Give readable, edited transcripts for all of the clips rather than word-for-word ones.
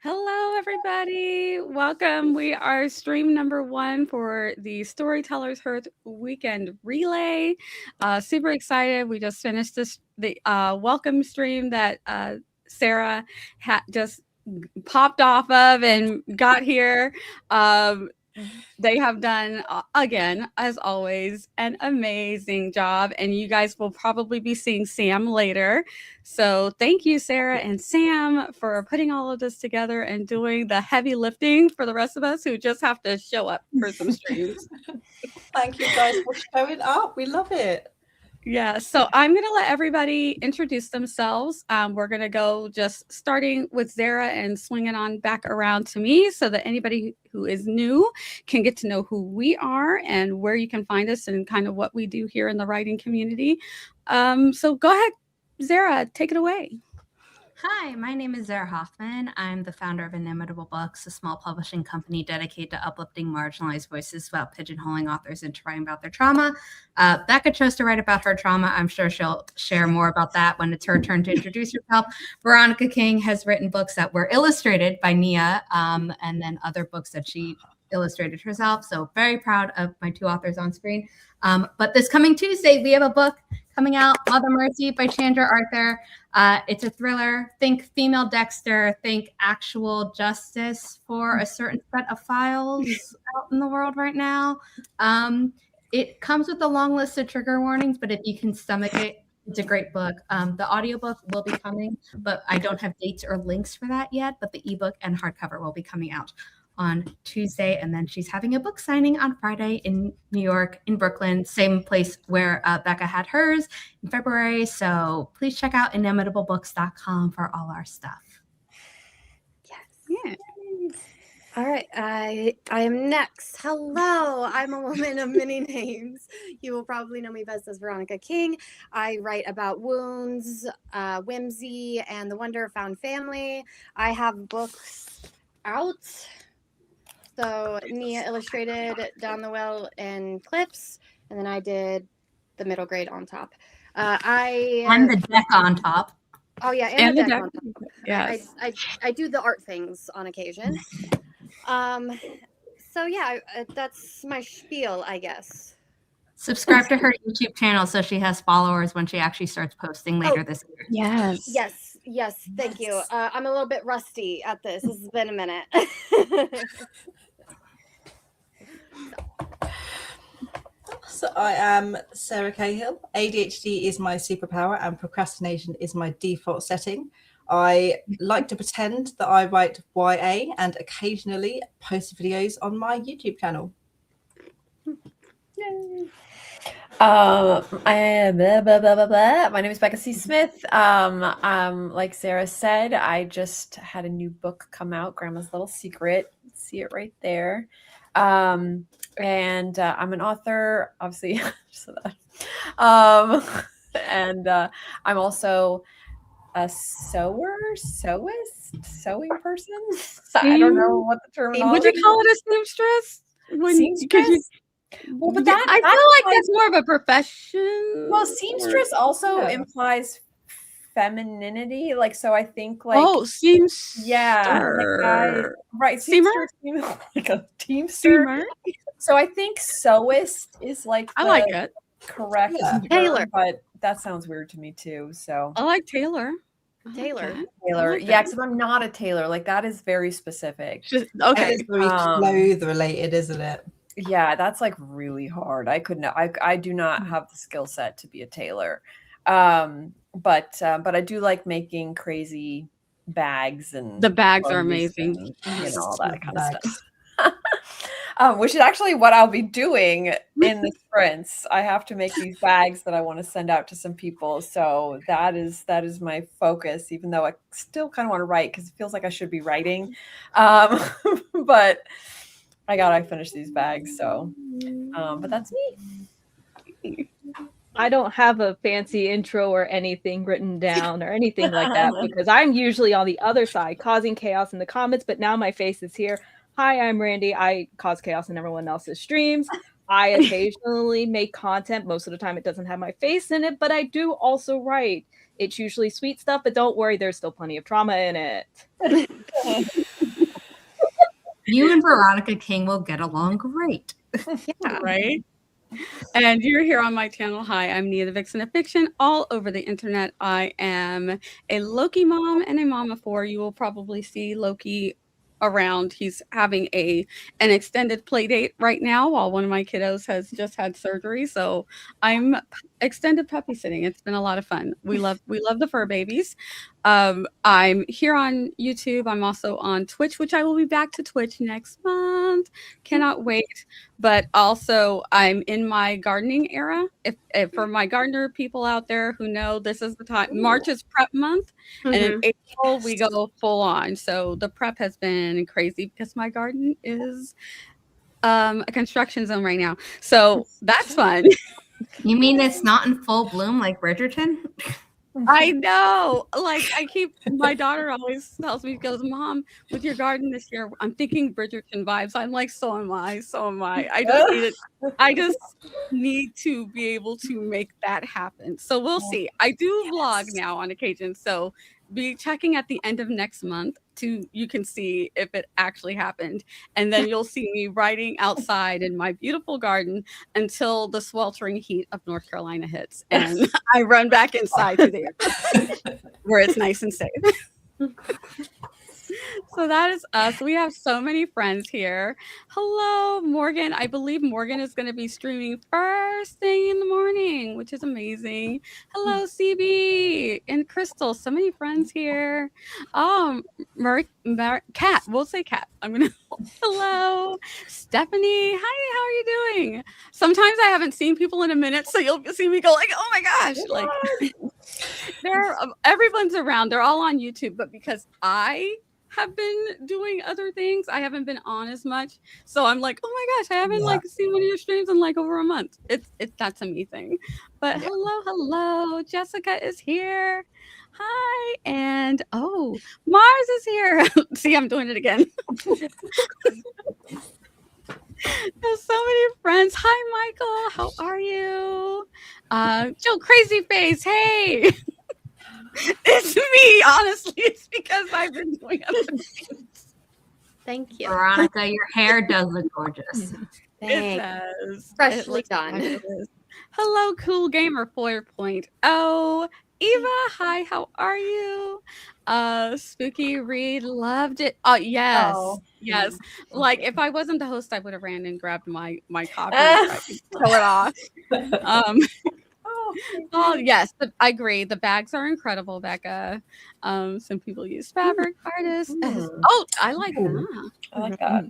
Hello, everybody. Welcome. We are stream number 1 for the Storytellers Hearth weekend relay. Super excited. We just finished the welcome stream that Sarah just popped off of and got here. They have done, again, as always, an amazing job. And you guys will probably be seeing Sam later. So thank you, Sarah and Sam, for putting all of this together and doing the heavy lifting for the rest of us who just have to show up for some streams. Thank you guys for showing up. We love it. Yeah, so I'm going to let everybody introduce themselves. We're going to go just starting with Zara and swinging on back around to me so that anybody who is new can get to know who we are and where you can find us and kind of what we do here in the writing community. So go ahead, Zara, take it away. Hi, my name is Zara Hoffman. I'm the founder of Inimitable Books, a small publishing company dedicated to uplifting marginalized voices about pigeonholing authors into writing about their trauma. Becca chose to write about her trauma. I'm sure she'll share more about that when it's her turn to introduce herself. Veronica King has written books that were illustrated by Nia, and then other books that she illustrated herself. So very proud of my 2 authors on screen. But this coming Tuesday, we have a book coming out, Mother Mercy by Chandra Arthur. It's a thriller. Think female Dexter, think actual justice for a certain set of files out in the world right now. It comes with a long list of trigger warnings, but if you can stomach it, it's a great book. The audiobook will be coming, but I don't have dates or links for that yet, but the ebook and hardcover will be coming out on Tuesday, and then she's having a book signing on Friday in New York, in Brooklyn, same place where Becca had hers in February. So please check out inimitablebooks.com for all our stuff. Yes. Yeah. All right, I am next. Hello, I'm a woman of many names. You will probably know me best as Veronica King. I write about wounds, whimsy, and the wonder of found family. I have books out. So Nia illustrated Down the Well and Clips, and then I did the middle grade on top. And the deck on top. Oh yeah, and the deck on top. Yes. I do the art things on occasion. So yeah, that's my spiel, I guess. Subscribe to her YouTube channel so she has followers when she actually starts posting later this year. Yes, thank you. I'm a little bit rusty at this. This has been a minute. So I am Sarah Cahill. ADHD is my superpower and procrastination is my default setting. I like to pretend that I write YA and occasionally post videos on my YouTube channel. Yay. My name is Becca C Smith. Like Sarah said, I just had a new book come out, Grandma's Little Secret. See it right there. And I'm an author, obviously. And I'm also a sewing person. I don't know what the terminology. Would you call it a seamstress? Seamstress? Well, but that I feel like that's more of a profession. Well, seamstress also implies femininity, like, so I think like seamster. Yeah, right. Steamer, like a teamster. So I think sewist is like I like it. Correct. Tailor, but that sounds weird to me too. So I like Taylor. Taylor. Like yeah, because I'm not a tailor. Like that is very specific. Okay, it's very clothes related, isn't it? Yeah, that's like really hard. I could not. I do not have the skill set to be a tailor. But I do like making crazy bags, and the bags are amazing. And, all that kind of stuff. Which is actually what I'll be doing in the sprints. I have to make these bags that I want to send out to some people. So that is my focus, even though I still kind of want to write because it feels like I should be writing. But I gotta finish these bags. So, but that's me. I don't have a fancy intro or anything written down or anything like that because I'm usually on the other side causing chaos in the comments, but now my face is here. Hi, I'm Randi. I cause chaos in everyone else's streams. I occasionally make content. Most of the time it doesn't have my face in it, but I do also write. It's usually sweet stuff, but don't worry, there's still plenty of trauma in it. You and Veronica King will get along great. Yeah. Right? And you're here on my channel. Hi, I'm Nia Vixen Of Fiction. All over the internet, I am a Loki mom and a mom of 4. You will probably see Loki around. He's having an extended play date right now while one of my kiddos has just had surgery. So I'm extended puppy sitting. It's been a lot of fun. We love the fur babies. I'm here on YouTube. I'm also on Twitch, which I will be back to Twitch next month. Cannot wait. But also I'm in my gardening era. If for my gardener people out there who know, this is the time. March is prep month, and in April we go full on. So the prep has been crazy because my garden is a construction zone right now. So that's fun. You mean it's not in full bloom like Bridgerton? I know. Like my daughter always tells me, goes, Mom, with your garden this year, I'm thinking Bridgerton vibes. I'm like, so am I. So am I. I just need to be able to make that happen. So we'll see. I do vlog now on occasion. So be checking at the end of next month you can see if it actually happened. And then you'll see me riding outside in my beautiful garden until the sweltering heat of North Carolina hits. And I run back inside to there where it's nice and safe. So that is us. We have so many friends here. Hello, Morgan. I believe Morgan is going to be streaming first thing in the morning, which is amazing. Hello, CB and Crystal. So many friends here. Kat. We'll say Kat. Hello, Stephanie. Hi. How are you doing? Sometimes I haven't seen people in a minute, so you'll see me go like, oh my gosh, like everyone's around. They're all on YouTube, but because I have been doing other things, I haven't been on as much. So I'm like, oh my gosh, I haven't like seen one of your streams in like over a month. That's a me thing. But hello, Jessica is here. Hi, and Mars is here. See, I'm doing it again. There's so many friends. Hi, Michael. How are you? Joe Crazy Face. Hey. It's me, honestly. It's because I've been doing other things. Thank you. Veronica, your hair does look gorgeous. It does. Freshly done. Hello, Cool Gamer 4.0. Eva, hi, how are you? Spooky Reed loved it. Yes. Yes. Like if I wasn't the host, I would have ran and grabbed my copy so I could throw it off. Yes, I agree. The bags are incredible, Becca. Some people use fabric artists. I like that. I like that.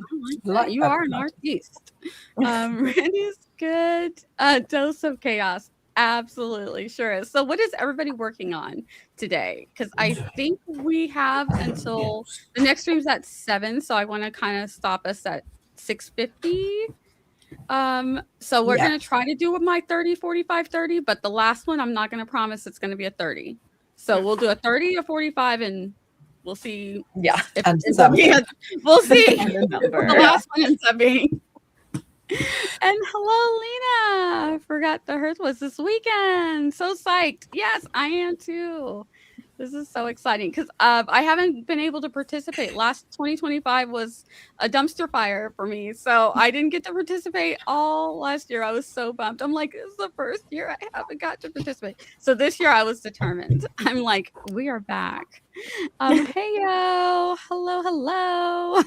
You are an artist. Randy's good. Dose of chaos. Absolutely, sure is. So what is everybody working on today? Because I think we have until the next stream's at 7, so I want to kind of stop us at 6:50. So we're going to try to do my 30, 45, 30, but the last one, I'm not going to promise it's going to be a 30. So we'll do a 30, a 45, and we'll see. Yeah. We'll see. The last one ends up being. And hello, Lena. Forgot the Hearth was this weekend. So psyched. Yes, I am too. This is so exciting because I haven't been able to participate. Last 2025 was a dumpster fire for me. So I didn't get to participate all last year. I was so bummed. I'm like, this is the first year I haven't got to participate. So this year I was determined. I'm like, we are back. Hey, yo. Hello.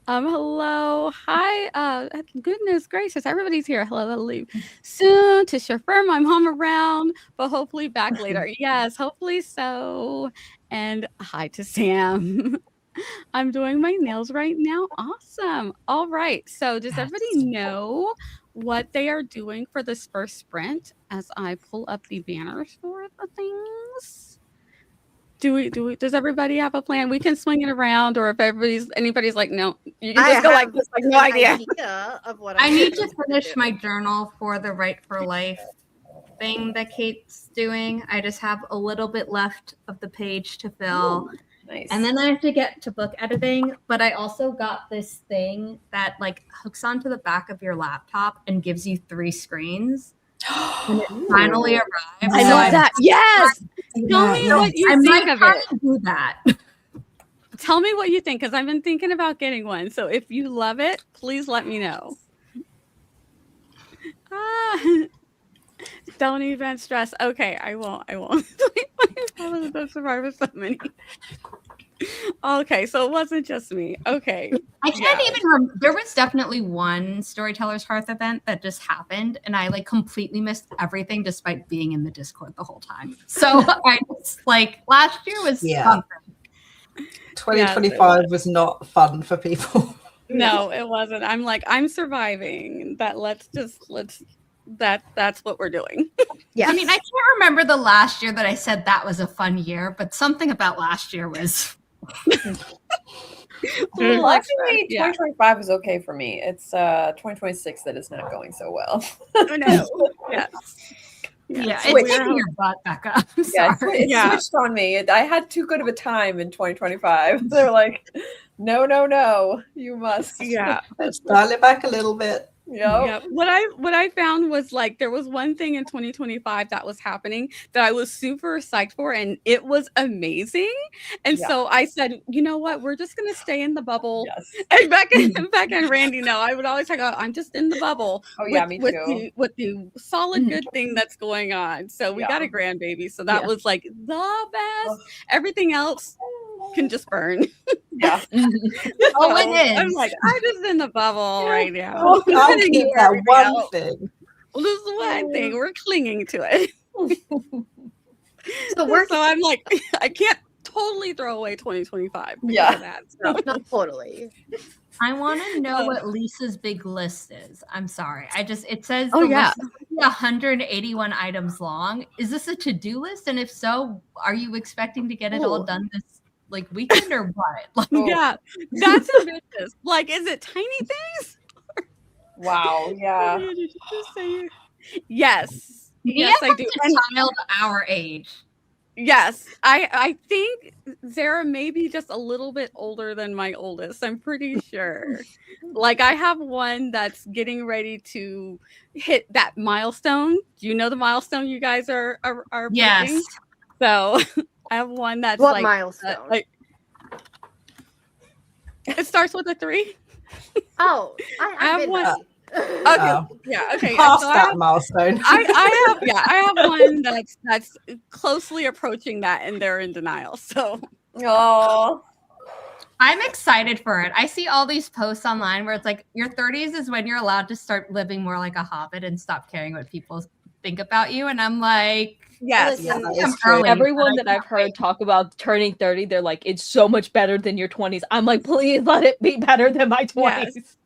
Hello. Hi. Goodness gracious. Everybody's here. Hello. Soon to chauffeur my mom around, but hopefully back later. Yes, hopefully so. And hi to Sam. I'm doing my nails right now. Awesome. All right. So does everybody know what they are doing for this first sprint as I pull up the banners for the things? Does everybody have a plan? We can swing it around, or if anybody's like, no, you can just go like this, like no idea of what I need to finish my journal for the Right for Life thing that Kate's doing. I just have a little bit left of the page to fill. Nice. And then I have to get to book editing, but I also got this thing that like hooks onto the back of your laptop and gives you 3 screens. And it finally arrived. I love that. Yes. Tell me what you think of it. Do that. Tell me what you think, because I've been thinking about getting one. So if you love it, please let me know. Don't even stress. Okay, I won't. I was the survivor so many. Okay, so it wasn't just me. Okay. I can't even there was definitely one Storytellers Hearth event that just happened, and I like completely missed everything despite being in the Discord the whole time. So I just like last year was fun. 2025 was not fun for people. No, it wasn't. I'm like, I'm surviving. That's what we're doing. Yeah. I mean, I can't remember the last year that I said that was a fun year, but something about last year was. Well, actually, 2025 was okay for me. It's 2026 that is not going so well. I know. Yes. Yeah, it's kicking your butt, Becca. I'm sorry. It switched on me. I had too good of a time in 2025. They're like, no, you must. Yeah. Let's dial it back a little bit. Yeah. What I found was like there was one thing in 2025 that was happening that I was super psyched for, and it was amazing. And so I said, you know what, we're just gonna stay in the bubble. Yes. And Becca and Randy know I would always talk about I'm just in the bubble. Oh yeah, me too. With the solid good thing that's going on. So we got a grandbaby. So that was like the best. Everything else can just burn. Yeah. Oh, it is. I'm like, I'm just in the bubble right now. I'll keep that one thing. Well, this is one thing. We're clinging to it. So I'm like, I can't totally throw away 2025. Yeah. That, so. Not totally. I want to know what Lisa's big list is. I'm sorry. It says Oh, the yeah. list is 181 items long. Is this a to-do list? And if so, are you expecting to get it all done this like weekend or what? Like, Yeah, that's ambitious. Like, is it tiny things? Wow. Yeah. Did you just say yes. Nia Yes, I do. has a child our age. Yes, I think Zara may be just a little bit older than my oldest. I'm pretty sure. Like I have one that's getting ready to hit that milestone. Do you know the milestone you guys are Yes. pushing? So I have one that's What like milestone? like it starts with a 3. Oh, I have one. ready. Okay. Yeah. Okay. Past So that milestone. I have one that's closely approaching that, and they're in denial. So, Oh. I'm excited for it. I see all these posts online where it's like your 30s is when you're allowed to start living more like a hobbit and stop caring what people think about you. And I'm like, yes, Listen, it's true. Everyone that I've heard talk about turning 30, they're like, it's so much better than your 20s. I'm like, please let it be better than my 20s. Yes.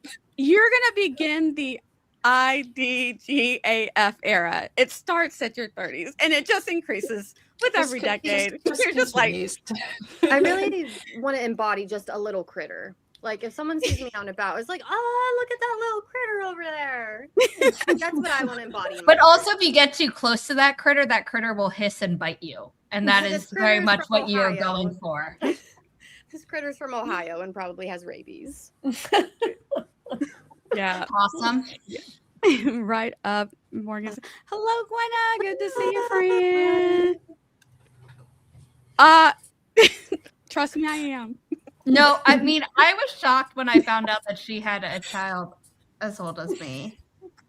You're gonna begin the IDGAF era. It starts at your 30s, and it just increases with every decade. You're just like, I really want to embody just a little critter. Like if someone sees me out and about, it's like, oh, look at that little critter over there. That's what I want to embody. in my but life. also if you get too close to that critter will hiss and bite you. And that This is very critter's much from what you're Ohio. going for. This critter's from Ohio and probably has rabies. yeah, Awesome. right up. Morgan. Hello, Gwenna. Good to see you, friend. Trust me, I am. No, I mean, I was shocked when I found out that she had a child as old as me.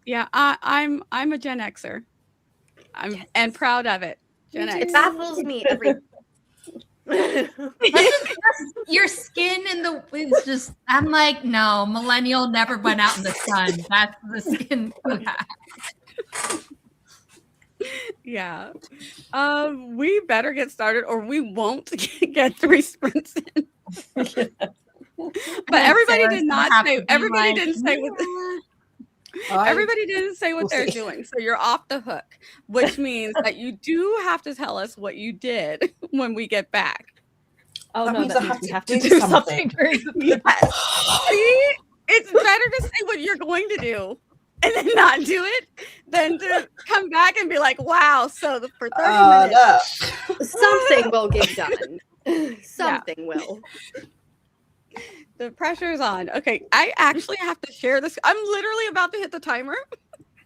Yeah, I'm a Gen Xer. And proud of it. Gen It X. baffles me every. Your skin and the is just. I'm like, no, millennial never went out in the sun. That's the skin you have. Yeah. We better get started, or we won't get 3 sprints in. But everybody did not say. Everybody didn't say what. Everybody didn't say what they're doing, so you're off the hook, which means that you do have to tell us what you did when we get back. Oh That no, means that I means have we to have to do do something. something during the Yes. See, it's better to say what you're going to do and then not do it than to come back and be like, wow, so for 30 minutes. Something will get done. Something will. The pressure's on. Okay, I actually have to share this. I'm literally about to hit the timer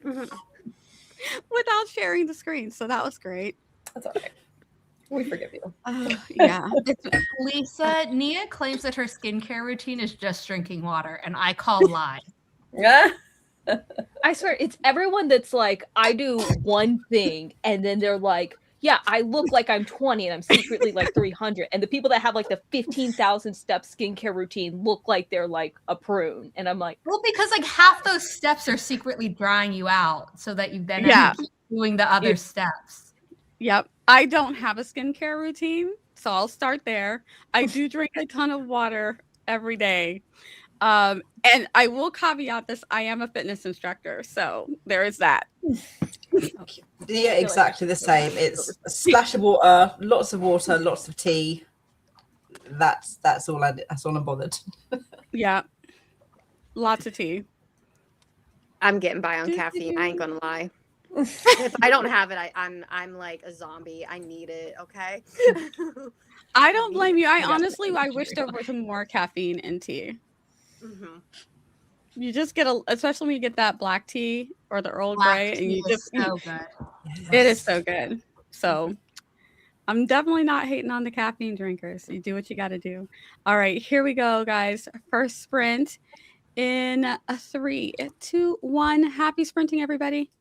without sharing the screen. So that was great. That's all right. We forgive you. Yeah. Lisa, Nia claims that her skincare routine is just drinking water, and I call lie. Yeah. I swear, it's everyone that's like, I do one thing, and then they're like, yeah, I look like I'm 20 and I'm secretly like 300. And the people that have like the 15,000 step skincare routine look like they're like a prune. And I'm like, Well, because like half those steps are secretly drying you out so that you then have to keep doing the other steps. Yep. I don't have a skincare routine, so I'll start there. I do drink a ton of water every day. And I will caveat this, I am a fitness instructor, so there is that. Yeah, exactly the same. It's a splash of water, lots of tea. That's all I'm bothered. Yeah. Lots of tea. I'm getting by on caffeine. I ain't gonna lie. If I don't have it, I'm like a zombie. I need it. Okay. I don't blame you. I wish there was more caffeine in tea. You just get especially when you get that black tea or the Earl Grey, and you just so good. It is so good. So I'm definitely not hating on the caffeine drinkers. You do what you got to do. All right, here we go, guys. First sprint in a 3, 2, 1. Happy sprinting, everybody.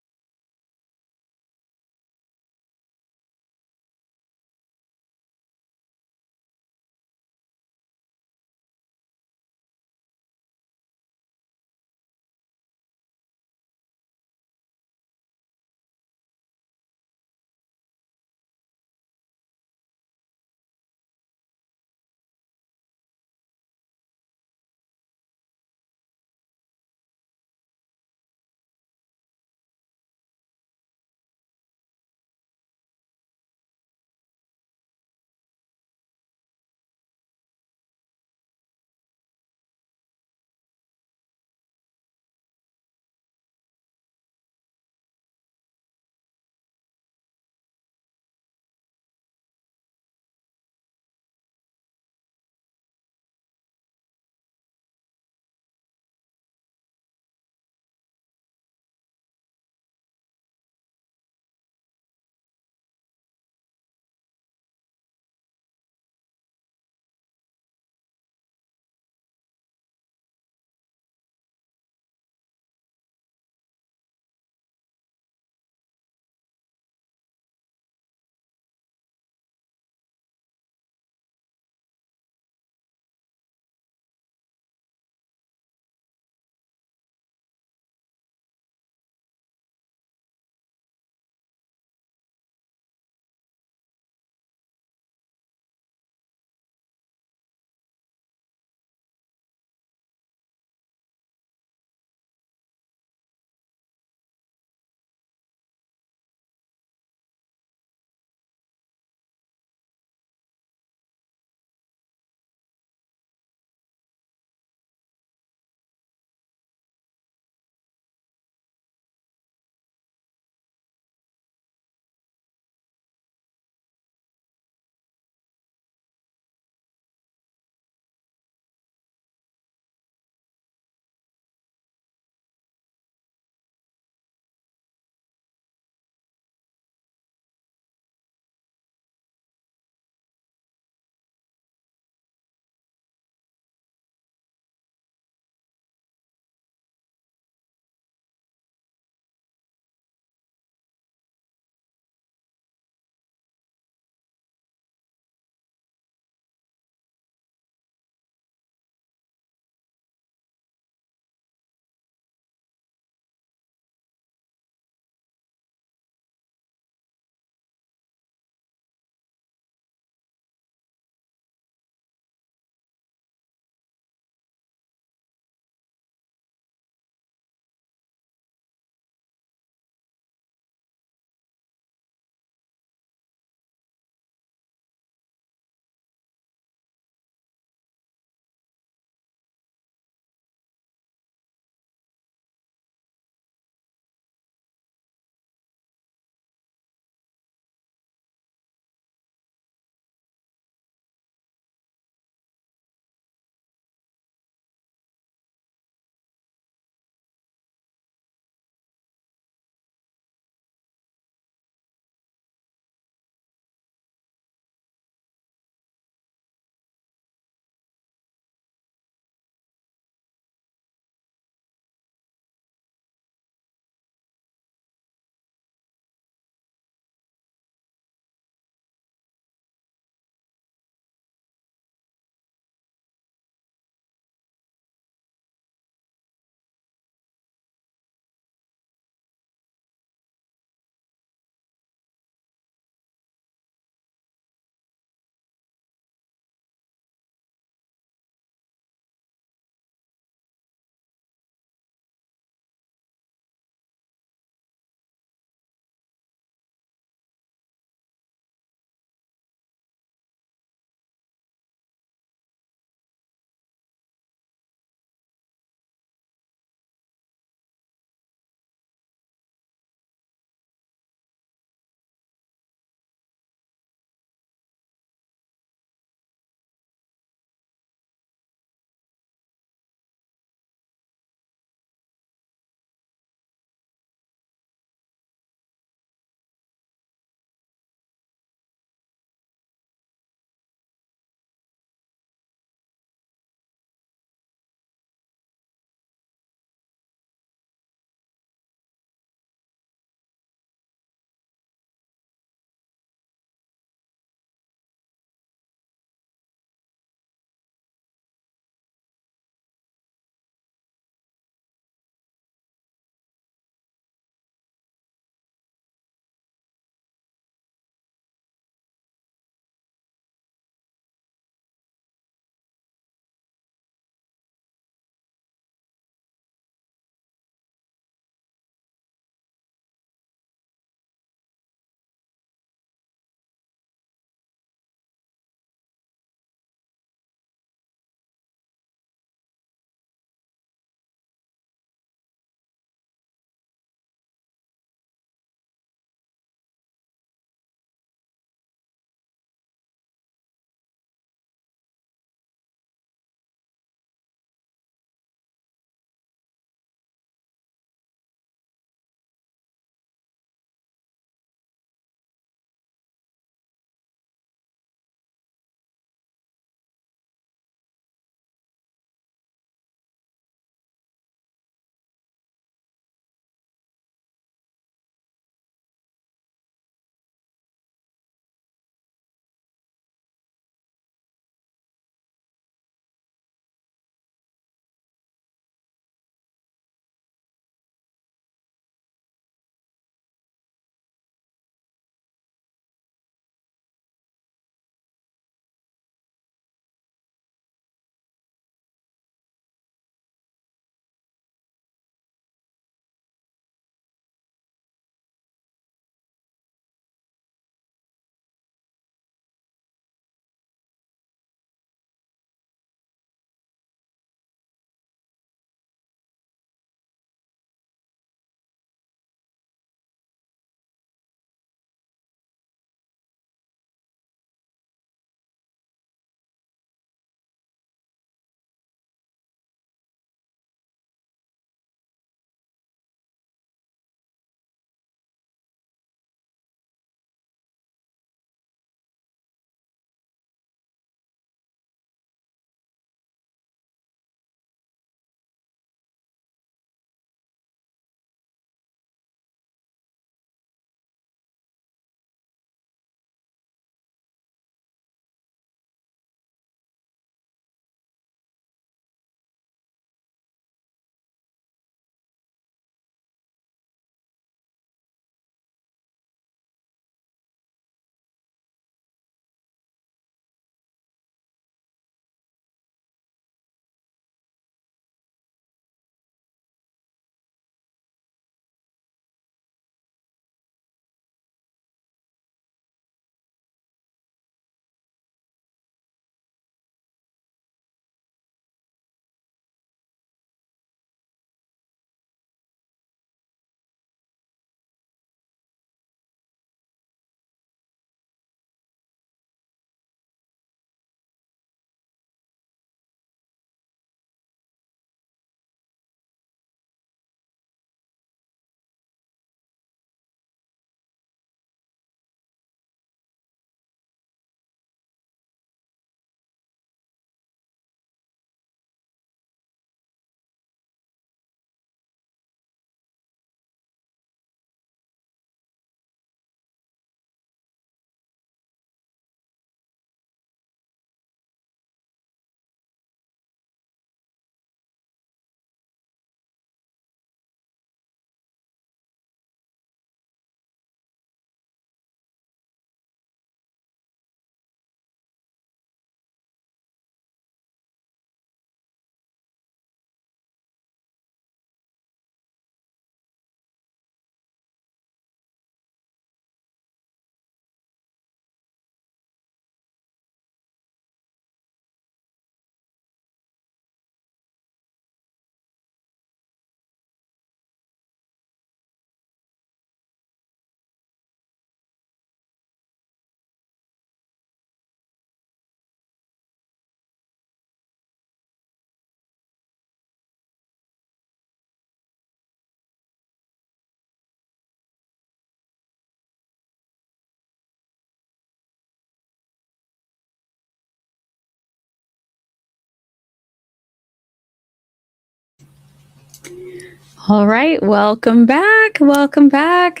All right, welcome back. Welcome back.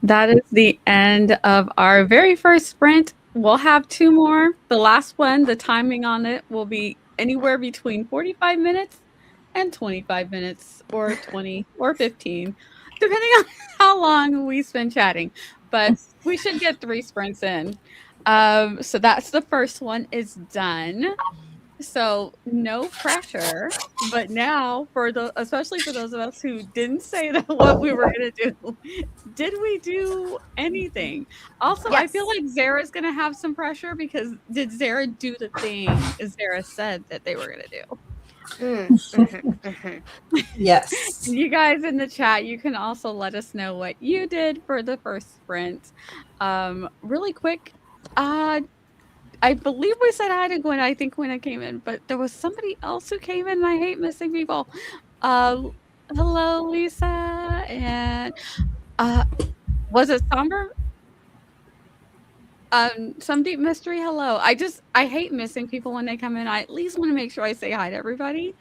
That is the end of our very first sprint. We'll have 2 more. The last one, the timing on it will be anywhere between 45 minutes and 25 minutes, or 20 or 15, depending on how long we spend chatting. But we should get 3 sprints in. So that's the first one is done. So no pressure, but now especially for those of us who didn't say that what we were gonna do, did we do anything? Also, I feel like Zara's gonna have some pressure because did Zara do the thing Zara said that they were gonna do? Yes. You guys in the chat, you can also let us know what you did for the first sprint. Really quick, I believe we said hi to Gwen. I think Gwen came in, but there was somebody else who came in, and I hate missing people. Hello, Lisa, and was it Somber? Some Deep Mystery. Hello. I hate missing people when they come in. I at least want to make sure I say hi to everybody.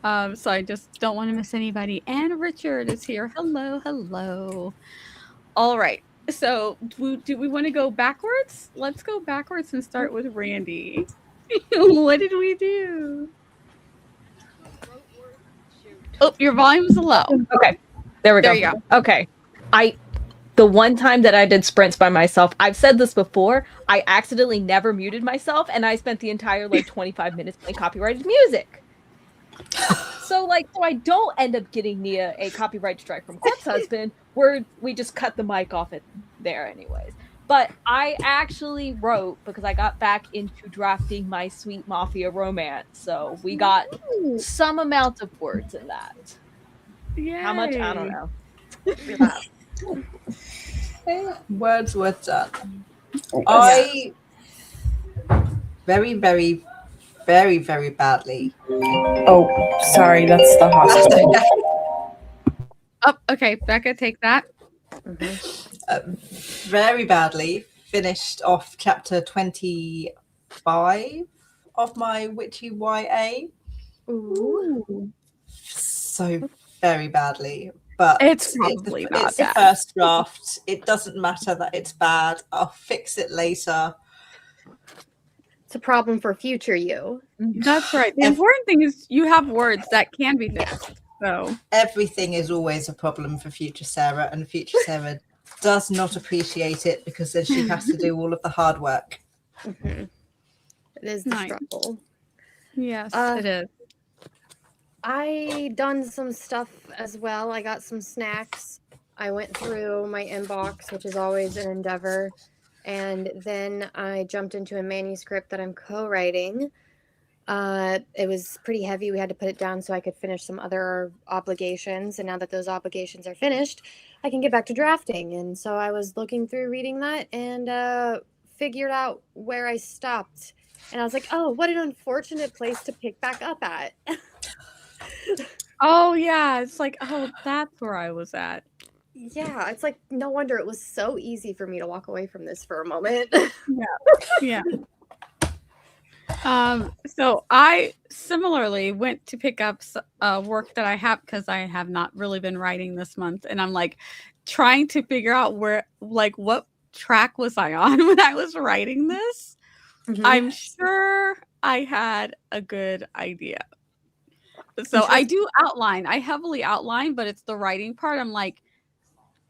So I just don't want to miss anybody. And Richard is here. Hello, hello. All right. So do we want to go backwards? Let's go backwards and start with Randi. What did we do? Oh, your volume's low. Okay. There we go. There you go. Okay. The one time that I did sprints by myself, I've said this before, I accidentally never muted myself, and I spent the entire 25 minutes playing copyrighted music. So I don't end up getting Nia a copyright strike from Corpse Husband, where we just cut the mic off it there anyways. But I actually wrote, because I got back into drafting my Sweet Mafia romance, so we got some amount of words in that. Yay. How much? I don't know. Words were done. I very, very, very, very badly. Oh, sorry, that's the hospital. Oh, okay, Becca, take that. Very badly finished off chapter 25 of my witchy YA. Ooh. So very badly. But It's probably not it's the bad. first draft. It doesn't matter that it's bad. I'll fix it later. It's a problem for future you. That's right. The important thing is you have words that can be fixed. So Everything is always a problem for future Sarah, and future Sarah does not appreciate it because then she has to do all of the hard work. It is the struggle. Yes, it is. I done some stuff as well. I got some snacks. I went through my inbox, which is always an endeavor. And then I jumped into a manuscript that I'm co-writing. It was pretty heavy. We had to put it down so I could finish some other obligations. And now that those obligations are finished, I can get back to drafting. And so I was looking through reading that and figured out where I stopped. And I was like, oh, what an unfortunate place to pick back up at. Oh, yeah. It's like, oh, that's where I was at. Yeah, it's like, no wonder it was so easy for me to walk away from this for a moment. Yeah. So I similarly went to pick up work that I have because I have not really been writing this month. And I'm trying to figure out what track was I on when I was writing this. Mm-hmm. I'm sure I had a good idea. So I do outline. I heavily outline, but it's the writing part. I'm like,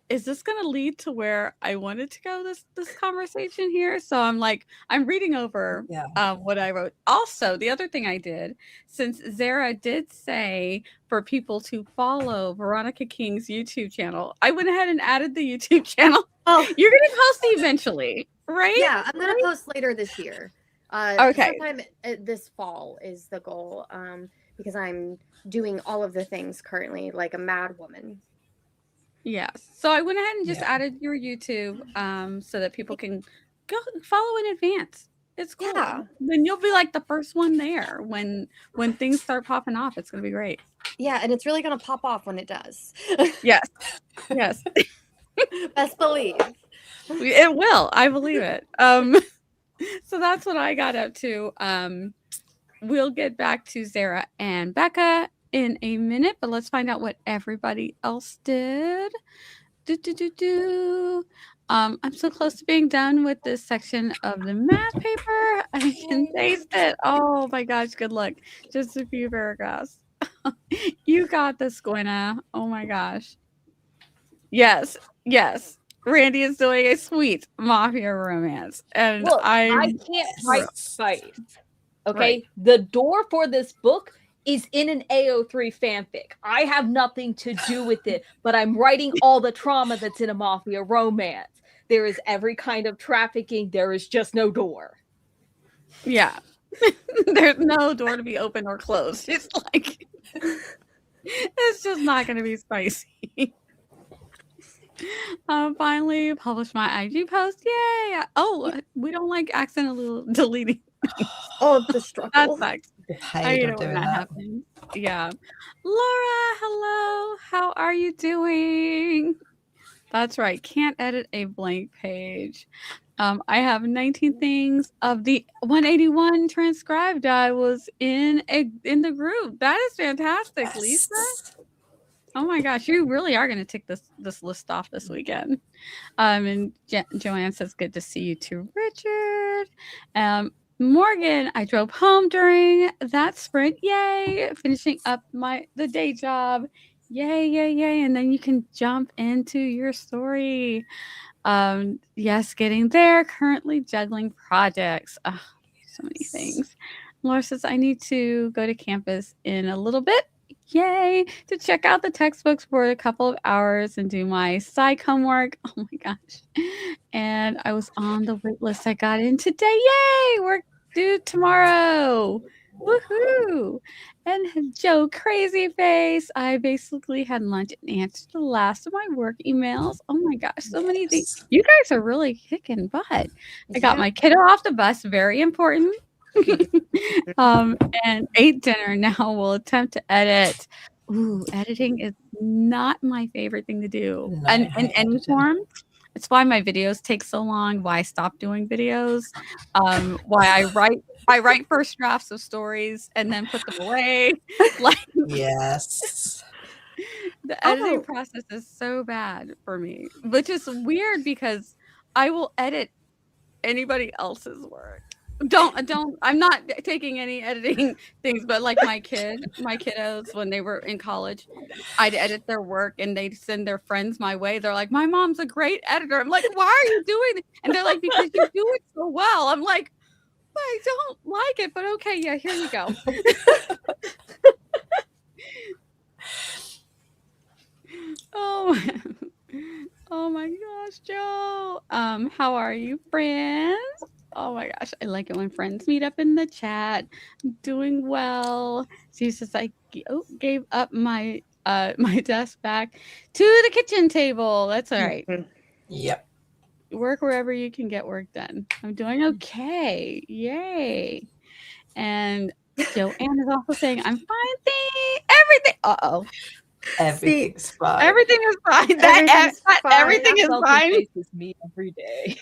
is this going to lead to where I wanted to go this conversation here? So I'm reading over what I wrote. Also, the other thing I did, since Zara did say for people to follow Veronica King's YouTube channel, I went ahead and added the YouTube channel. Oh, you're going to post eventually, right? Yeah, I'm going to post later this year. Okay. Sometime this fall is the goal, because I'm doing all of the things currently like a mad woman. Yes. So I went ahead and just added your YouTube so that people can go follow in advance. It's cool. Yeah. Then you'll be like the first one there when things start popping off. It's going to be great. Yeah, and it's really going to pop off when it does. Yes. Yes. Best believe. It will. I believe it. So that's what I got up to. We'll get back to Zara and Becca in a minute, but let's find out what everybody else did. I'm so close to being done with this section of the math paper. I can taste it. Oh my gosh, good luck. Just a few paragraphs. You got this, Gwenna. Oh my gosh. Yes, yes. Randi is doing a sweet mafia romance. And Look, I I'm can't write spice. Okay? Right. The door for this book is in an AO3 fanfic. I have nothing to do with it, but I'm writing all the trauma that's in a mafia romance. There is every kind of trafficking. There is just no door. Yeah. There's no door to be open or closed. It's like it's just not going to be spicy. Finally published my IG post. Yay! Oh, we don't like accidentally deleting. Oh, the That struggle. sucks. The I pain hate of it when doing that that. happens. Yeah. Laura, hello. How are you doing? That's right. Can't edit a blank page. I have 19 things of the 181 transcribed. I was in the group. That is fantastic, Lisa. Yes. Oh my gosh, you really are going to tick this list off this weekend. And Joanne says, "Good to see you too, Richard." Morgan, I drove home during that sprint. Yay! Finishing up the day job. Yay, yay, yay! And then you can jump into your story. Yes, getting there. Currently juggling projects. Oh, so many things. Laura says, "I need to go to campus in a little bit. Yay! To check out the textbooks for a couple of hours and do my psych homework." Oh my gosh. And I was on the wait list. I got in today. Yay! Work due tomorrow. Woohoo! And Joe Crazy Face, I basically had lunch and answered the last of my work emails. Oh my gosh, so many things. You guys are really kicking butt. I got my kiddo off the bus, very important. And ate dinner. Now we'll attempt to edit. Ooh, editing is not my favorite thing to do. No, And I in hate any editing. form. It's why my videos take so long, why I stopped doing videos, why I write first drafts of stories and then put them away. Like Yes. the editing process is so bad for me, which is weird because I will edit anybody else's work. I'm not taking any editing things, but like my kiddos, when they were in college, I'd edit their work and they'd send their friends my way. They're like, "My mom's a great editor." I'm like, "Why are you doing it?" And they're like, "Because you do it so well." I'm like, "I don't like it, but okay, yeah, here you go." Oh, oh my gosh, Joe. How are you, friends? Oh my gosh, I like it when friends meet up in the chat. Doing well. She says I gave up my my desk back to the kitchen table. That's all right. Yep. Work wherever you can get work done. I'm doing okay. Yay. And Joanne is also saying, "I'm fine. Everything. Uh-oh. Everything's fine. Everything is fine. Everything is fine. Is me every day.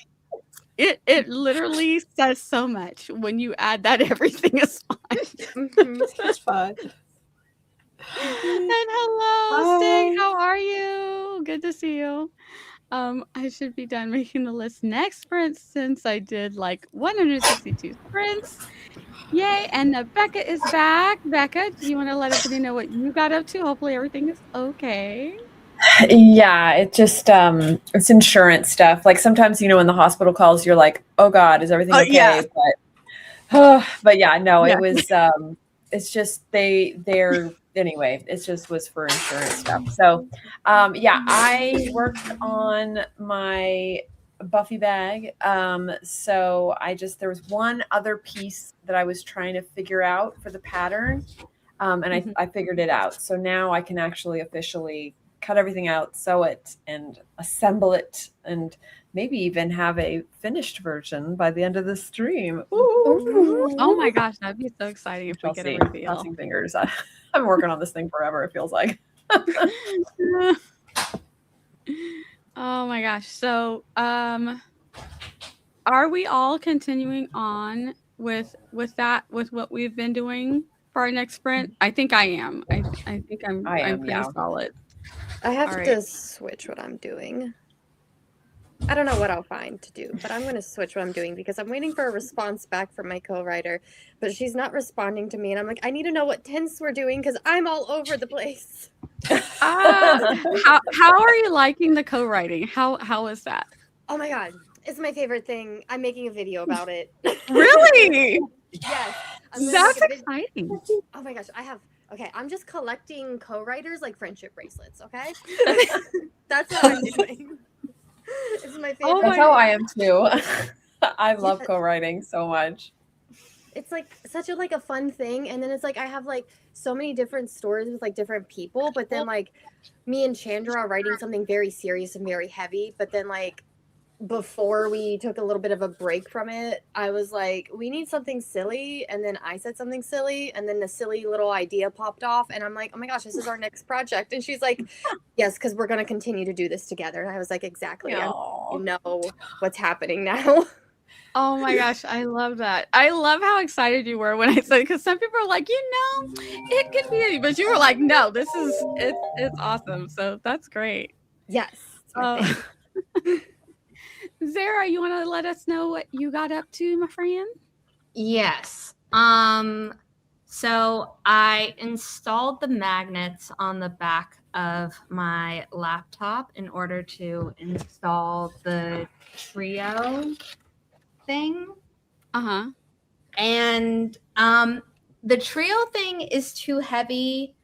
It literally says so much when you add that everything is fine. It's fine. And hello, Stig. How are you? Good to see you. I should be done making the list next sprint since I did like 162 sprints. Yay! And Becca is back. Becca, do you want to let everybody know what you got up to? Hopefully everything is okay. Yeah, it just it's insurance stuff. Like sometimes, when the hospital calls, you're like, "Oh God, is everything okay?" Yeah. But yeah, no, Yeah. it was it's just they're anyway, it just was for insurance stuff. So yeah, I worked on my Buffy bag. So there was one other piece that I was trying to figure out for the pattern. And I figured it out. So now I can actually officially cut everything out, sew it, and assemble it, and maybe even have a finished version by the end of the stream. Ooh. Oh my gosh, that'd be so exciting if we get a reveal. Crossing fingers. I'm working on this thing forever, it feels like. Oh my gosh. So are we all continuing on with what we've been doing for our next sprint? I think I am. I think I'm pretty yeah. solid. I have All to right. switch what I'm doing. I don't know what I'll find to do, but I'm going to switch what I'm doing because I'm waiting for a response back from my co-writer, but she's not responding to me. And I'm like, I need to know what tense we're doing because I'm all over the place. How are you liking the co-writing? How is that? Oh my God. It's my favorite thing. I'm making a video about it. Really? Yes. I'm gonna That's make a exciting. Oh my gosh. Okay, I'm just collecting co-writers like friendship bracelets, okay? That's what I'm doing. It's my favorite. Oh That's my- how I am too. I love Yeah. co-writing so much. It's like such a fun thing, and then it's like I have like so many different stories with like different people, but then like me and Chandra are writing something very serious and very heavy, but then like before we took a little bit of a break from it, I was like, we need something silly, and then I said something silly, and then the silly little idea popped off, and I'm like, oh my gosh, this is our next project. And she's like, yes, because we're going to continue to do this together. And I was like, exactly. You know what's happening now. Oh my gosh, I love that. I love how excited you were when I said, because some people are like, it could be, but you were like, no, it's awesome. So that's great. Yes. It's my thing. Zara, you want to let us know what you got up to, my friend? Yes. So I installed the magnets on the back of my laptop in order to install the trio thing. Uh-huh. And the trio thing is too heavy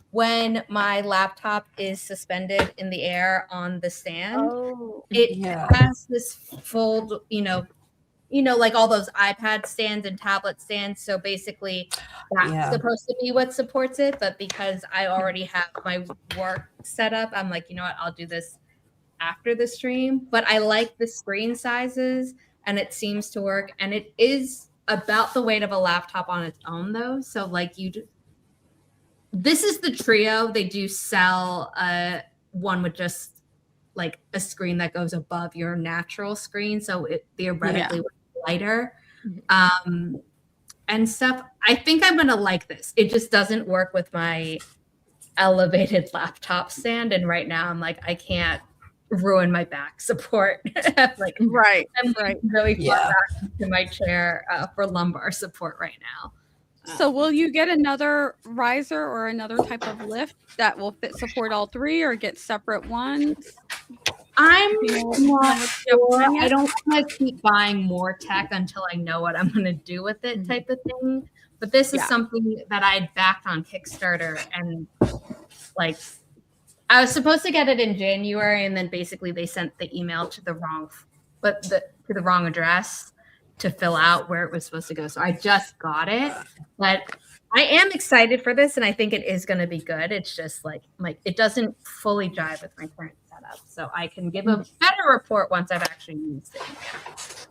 when my laptop is suspended in the air on the stand. Oh. It Yeah. has this fold, like all those iPad stands and tablet stands. So basically that's supposed to be what supports it. But because I already have my work set up, I'm like, you know what, I'll do this after the stream. But I like the screen sizes and it seems to work. And it is about the weight of a laptop on its own though. So like this is the trio. They do sell one with just like a screen that goes above your natural screen. So it theoretically would be lighter and stuff. I think I'm going to like this. It just doesn't work with my elevated laptop stand. And right now I'm like, I can't ruin my back support. Like, Right. I'm Right. really far back into my chair for lumbar support right now. So will you get another riser or another type of lift that will support all three, or get separate ones? I'm not sure. I don't want to keep buying more tech until I know what I'm going to do with it, type of thing. But this is something that I backed on Kickstarter, and like I was supposed to get it in January, and then basically they sent the email to the wrong address to fill out where it was supposed to go. So I just got it, but I am excited for this, and I think it is going to be good. It's just like it doesn't fully jive with my current setup, so I can give a better report once I've actually used it.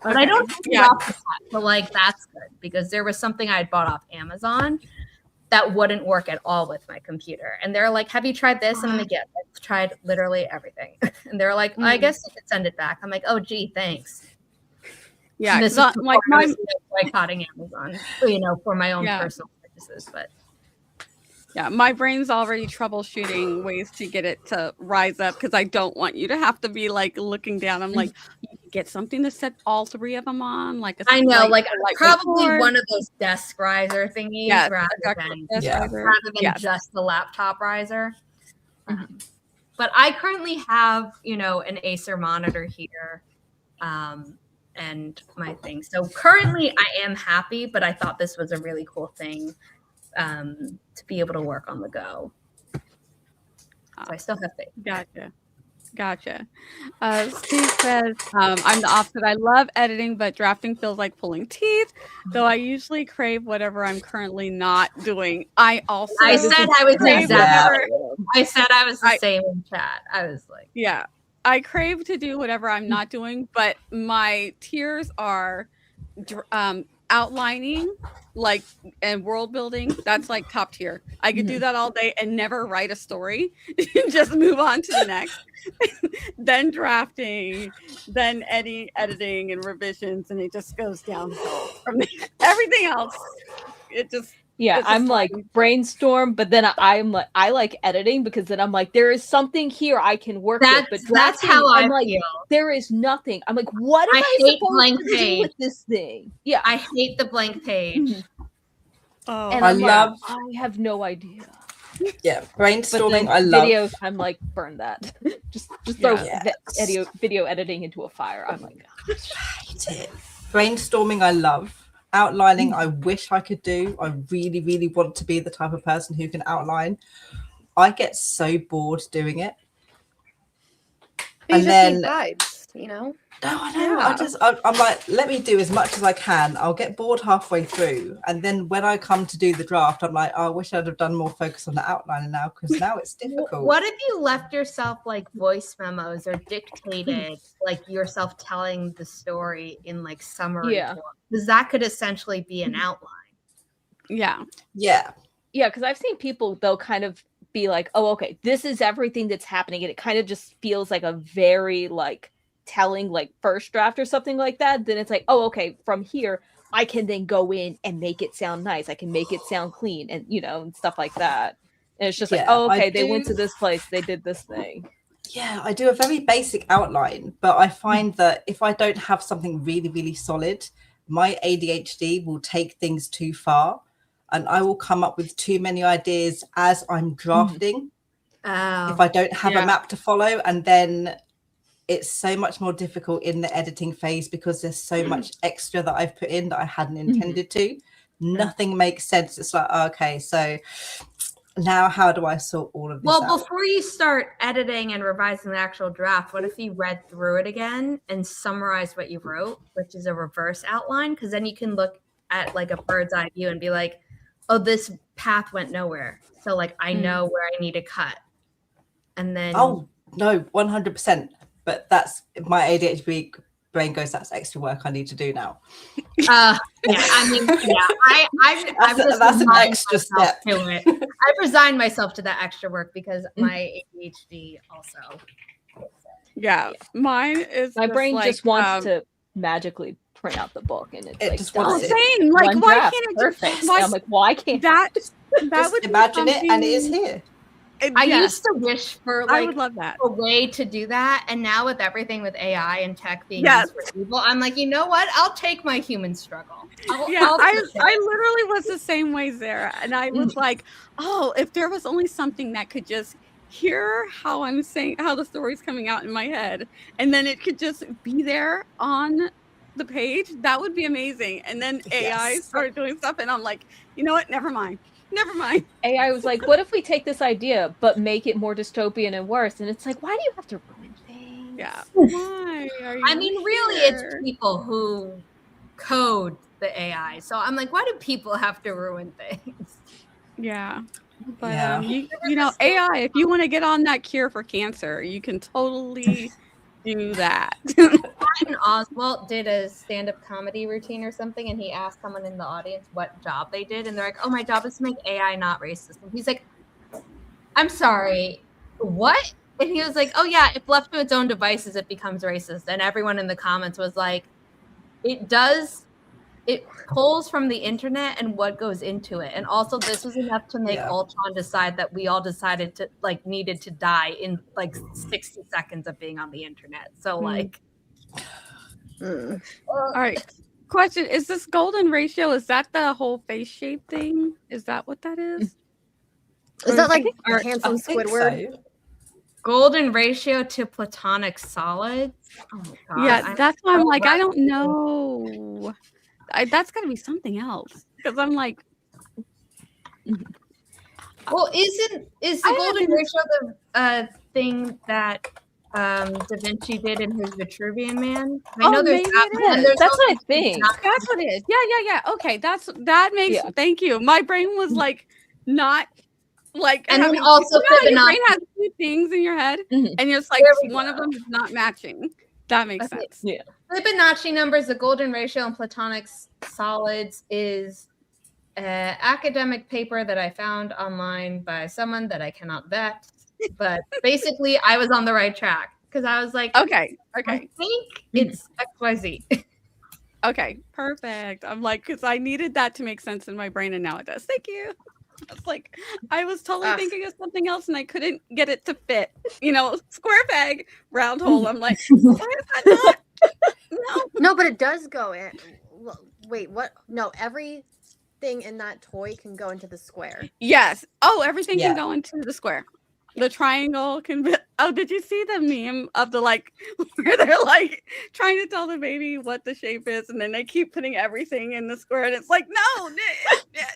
But I don't take it off the top, so like that's good, because there was something I had bought off Amazon that wouldn't work at all with my computer, and they're like, "Have you tried this?" And I'm like, "Yeah, I've tried literally everything." And they're like, "I guess you could send it back." I'm like, "Oh, gee, thanks." Yeah, this is like my boycotting Amazon, for my own personal purposes, but my brain's already troubleshooting ways to get it to rise up, because I don't want you to have to be like looking down. I'm like, you can get something to set all three of them on, like I know, like probably support. one of those desk riser thingies rather than just the laptop riser. But I currently have, an Acer monitor here. And my thing. So currently I am happy, but I thought this was a really cool thing to be able to work on the go. So I still have faith. Gotcha. Steve says, I'm the opposite. I love editing, but drafting feels like pulling teeth, though I usually crave whatever I'm currently not doing. I said I was the same in chat. I was like, I crave to do whatever I'm not doing, but my tiers are outlining, and world building. That's like top tier. I could do that all day and never write a story. Just move on to the next. Then drafting, then editing and revisions, and it just goes downhill from there. Everything else. It just Yeah, It's I'm just like brainstorm, but then I'm like I like editing because then I'm like there is something here I can work with. But That's drafting, how I I'm like feel. there is nothing. I'm like, what am I I hate supposed blank to do page. with this thing? Yeah, I hate the blank page. Oh, and I I'm love- like, I have no idea. Yeah, But brainstorming. then I love. videos, I'm like, burn that. just throw Yeah. video editing into a fire. I'm like, Hate it. Brainstorming. I love. Outlining. I wish I could do. I really, really want to be the type of person who can outline. I get so bored doing it. But you just need vibes, you know? No, I know. I'm like, let me do as much as I can. I'll get bored halfway through. And then when I come to do the draft, I'm like, oh, I wish I'd have done more focus on the outlining now because now it's difficult. What if you left yourself like voice memos or dictated like yourself telling the story in like summary Yeah. form? Because that could essentially be an outline. yeah. Yeah. yeah, because I've seen people they'll kind of be like, oh, okay, this is everything that's happening, and it kind of just feels like a very like telling like first draft or something like that. Then it's like, oh, okay, from here I can then go in and make it sound nice. I can make it sound clean, and and stuff like that. And it's just like, Yeah, oh, I okay, they went do- to this place, they did this thing. Yeah, I do a very basic outline, but I find that if I don't have something really, really solid, my ADHD will take things too far and I will come up with too many ideas as I'm drafting Oh. if I don't have Yeah. a map to follow. And then it's so much more difficult in the editing phase because there's so much extra that I've put in that I hadn't intended to. Nothing makes sense. It's like, okay, so now how do I sort all of this Well, out? before you start editing and revising the actual draft, what if you read through it again and summarized what you wrote, which is a reverse outline? Because then you can look at like a bird's eye view and be like, oh, this path went nowhere. So like I know where I need to cut. And then Oh, no, 100%. But that's my ADHD brain goes, that's extra work I need to do now. yeah, I mean, yeah, I've just That's an resigned extra myself step. to it. I've resigned myself to that extra work because my ADHD also. Yeah. Mine is My just brain like, just wants to magically print out the book, and it's It like just Oh, wants done. it. same. Like, One why draft, can't it perfect? just? Why, And I'm like, why can't that Just would be imagine it and it is something- here. I yes, used to wish for I like would love that. a way to do that, and now with everything with AI and tech being Yes. used for evil, I'm like, you know what? I'll take my human struggle. Yeah, I literally was the same way, Zara, and I was like, oh, if there was only something that could just hear how I'm saying, how the story's coming out in my head, and then it could just be there on the page, that would be amazing. And then AI Yes. started doing stuff, and I'm like, you know what? Never mind. AI was like, what if we take this idea but make it more dystopian and worse? And it's like, why do you have to ruin things? Yeah. Why are you I mean, really, here? it's people who code the AI. So I'm like, why do people have to ruin things? Yeah. But Yeah. you know, AI, if you want to get on that cure for cancer, you can totally do that. Patton Oswalt did a stand-up comedy routine or something, and he asked someone in the audience what job they did, and they're like, oh, my job is to make AI not racist. And he's like, I'm sorry, what? And he was like, oh yeah, if left to its own devices, it becomes racist. And everyone in the comments was like, it pulls from the internet and what goes into it. And also this was enough to make Ultron decide that we all decided to like needed to die in like 60 seconds of being on the internet. So like All right. Question, is this golden ratio, is that the whole face shape thing? Is that what that is? Is that like I handsome think Squidward? so. golden ratio to platonic solids. Oh my god. Yeah, that's why I'm like, I don't know. That's got to be something else. Because I'm like, Well, is the golden ratio the thing that Da Vinci did in his Vitruvian Man? I know there's maybe that, it but then is. there's That's also what I think. that's what it is. Yeah. Okay, that makes. Yeah. Thank you. My brain was like not like. And then having, also you know how your Fibonacci. brain has two things in your head, Mhm. and it's like There we one of them is not matching. That makes Okay. sense. Yeah. Fibonacci numbers, the golden ratio in platonic solids is an academic paper that I found online by someone that I cannot vet. But basically, I was on the right track because I was like, Okay. I think it's XYZ. Okay, perfect. I'm like, because I needed that to make sense in my brain, and now it does. Thank you. It's like I was totally thinking of something else, and I couldn't get it to fit. Square peg, round hole. I'm like, why is that not? No, but it does go in. Wait, what? No, everything in that toy can go into the square. Yes. Oh, everything Yeah. can go into the square. The triangle can be. Oh, did you see the meme of the like where they're like trying to tell the baby what the shape is, and then they keep putting everything in the square, and it's like, no,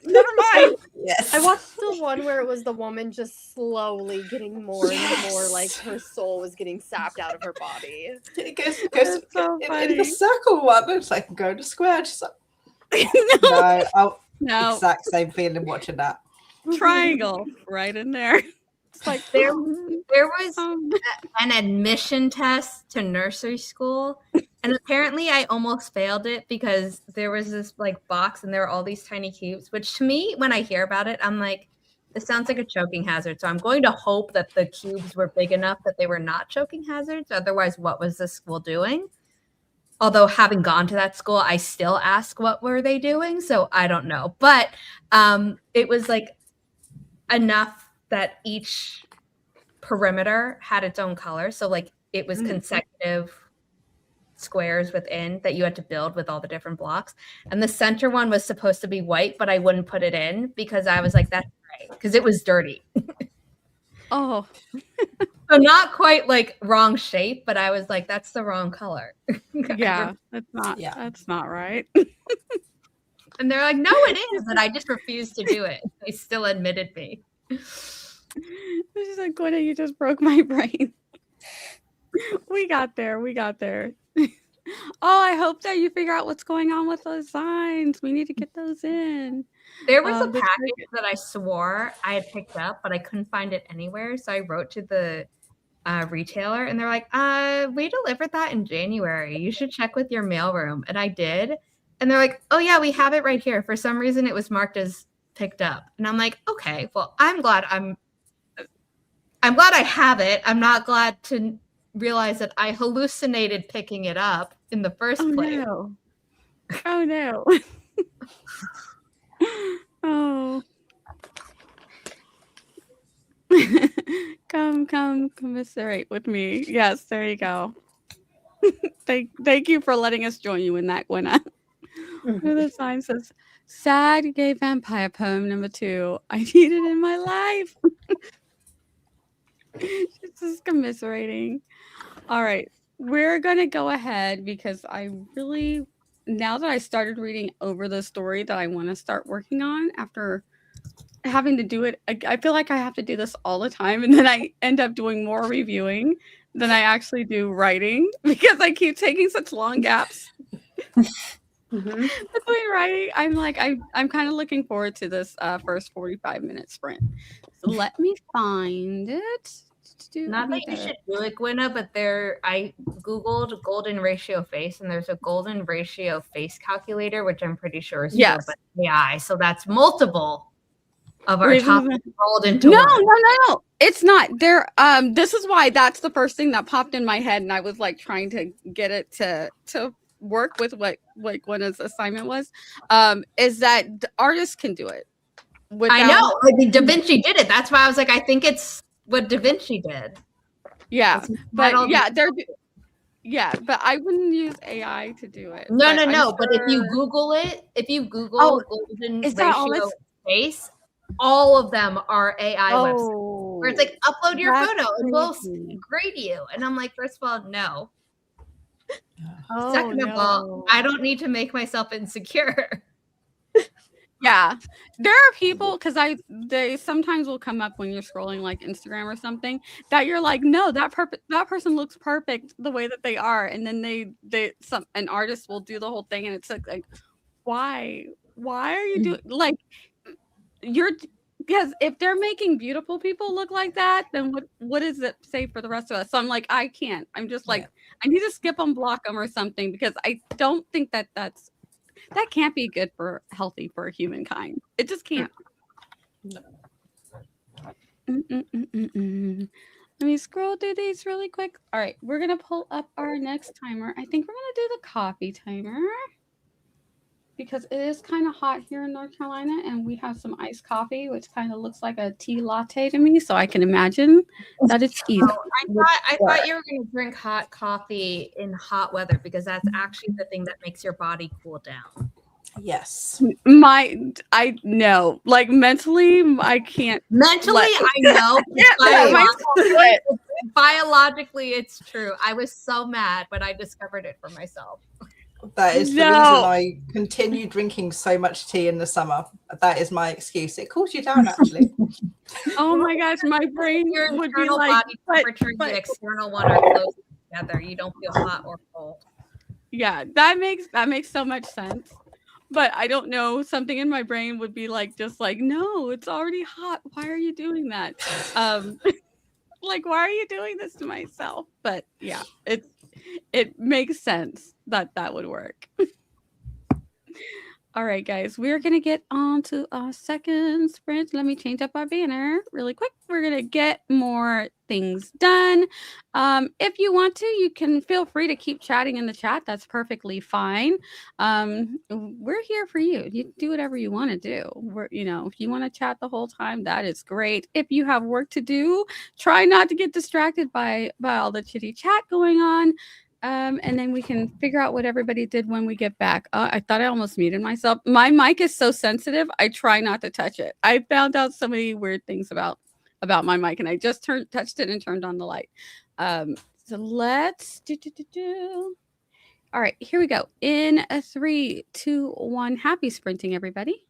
never mind. Yes. I watched the one where it was the woman just slowly getting more and more like her soul was getting sapped out of her body. It goes That's so in funny. the circle one. It's like go to square. Just like, No, no, exact same feeling watching that. triangle right in there. It's like There was an admission test to nursery school, and apparently I almost failed it because there was this like box and there were all these tiny cubes, which to me, when I hear about it, I'm like, this sounds like a choking hazard. So I'm going to hope that the cubes were big enough that they were not choking hazards. Otherwise, what was the school doing? Although having gone to that school, I still ask what were they doing. So I don't know. But it was like enough that each perimeter had its own color. So like it was consecutive squares within that you had to build with all the different blocks. And the center one was supposed to be white, but I wouldn't put it in because I was like, that's right, because it was dirty. Oh. So not quite like wrong shape, but I was like, that's the wrong color. Yeah, that's not right. And they're like, no, it is. And I just refused to do it. They still admitted me. This is like, Gwynna, you just broke my brain. We got there. Oh, I hope that you figure out what's going on with those signs. We need to get those in. There was a package that I swore I had picked up, but I couldn't find it anywhere. So I wrote to the retailer and they're like, we delivered that in January. You should check with your mailroom. And I did. And they're like, oh yeah, we have it right here. For some reason it was marked as picked up. And I'm like, okay, well, I'm glad I have it. I'm not glad to realize that I hallucinated picking it up in the first place. No. Oh no. Oh. Come commiserate with me. Yes, there you go. Thank you for letting us join you in that, Gwenna. Where the sign says, sad gay vampire poem number 2. I need it in my life. She's just commiserating. All right. We're going to go ahead because I really, now that I started reading over the story that I want to start working on after having to do it, I feel like I have to do this all the time. And then I end up doing more reviewing than I actually do writing because I keep taking such long gaps. Between writing, I'm kind of looking forward to this first 45-minute sprint. So let me find it. Not that you should do it, Gwenna, but I Googled golden ratio face, and there's a golden ratio face calculator, which I'm pretty sure is for AI. So that's multiple of our topics rolled into one. No. It's not. There. This is why that's the first thing that popped in my head, and I was like trying to get it to work with what Gwenna's assignment was. Is that the artist can do it. I know. I mean, Da Vinci did it. That's why I was like, I think it's what Da Vinci did. Yeah, but but I wouldn't use AI to do it. No. But if you Google golden ratio face, all of them are AI websites where it's like upload your photo and we'll grade you. And I'm like, first of all, no. Second of all, I don't need to make myself insecure. Yeah, there are people because they sometimes will come up when you're scrolling like Instagram or something that you're like, no, that person looks perfect the way that they are, and then an artist will do the whole thing, and it's like why are you doing like because if they're making beautiful people look like that, then what does it say for the rest of us? So I'm like, I can't. I'm just like, I need to skip them, block them, or something because I don't think that can't be good for healthy for humankind. It just can't. No. Let me scroll through these really quick. All right, we're gonna pull up our next timer. I think we're gonna do the coffee timer. because it is kind of hot here in North Carolina, and we have some iced coffee, which kind of looks like a tea latte to me. So I can imagine that it's easy. I thought you were going to drink hot coffee in hot weather because that's actually the thing that makes your body cool down. Yes. I know, like mentally, I can't. Mentally, I know. Biologically, it's true. I was so mad, but I discovered it for myself. That is the reason I continue drinking so much tea in the summer. That is my excuse. It cools you down, actually. Oh my gosh, my brain Your would be internal like, body temperature and the external one are close together. You don't feel hot or cold. Yeah, that makes so much sense. But I don't know, something in my brain would be like, just like, no, it's already hot. Why are you doing that? Like, why are you doing this to myself? But yeah, it makes sense that that would work. All right, guys, we're going to get on to our second sprint. Let me change up our banner really quick. We're going to get more things done. If you want to, you can feel free to keep chatting in the chat. That's perfectly fine. We're here for you. You do whatever you want to do. If you want to chat the whole time, that is great. If you have work to do, try not to get distracted by all the chitty chat going on. And then we can figure out what everybody did when we get back. I thought I almost muted myself. My mic is so sensitive. I try not to touch it. I found out so many weird things about my mic, and I just touched it and turned on the light. So let's do. All right, here we go. In a 3, 2, 1. Happy sprinting, everybody.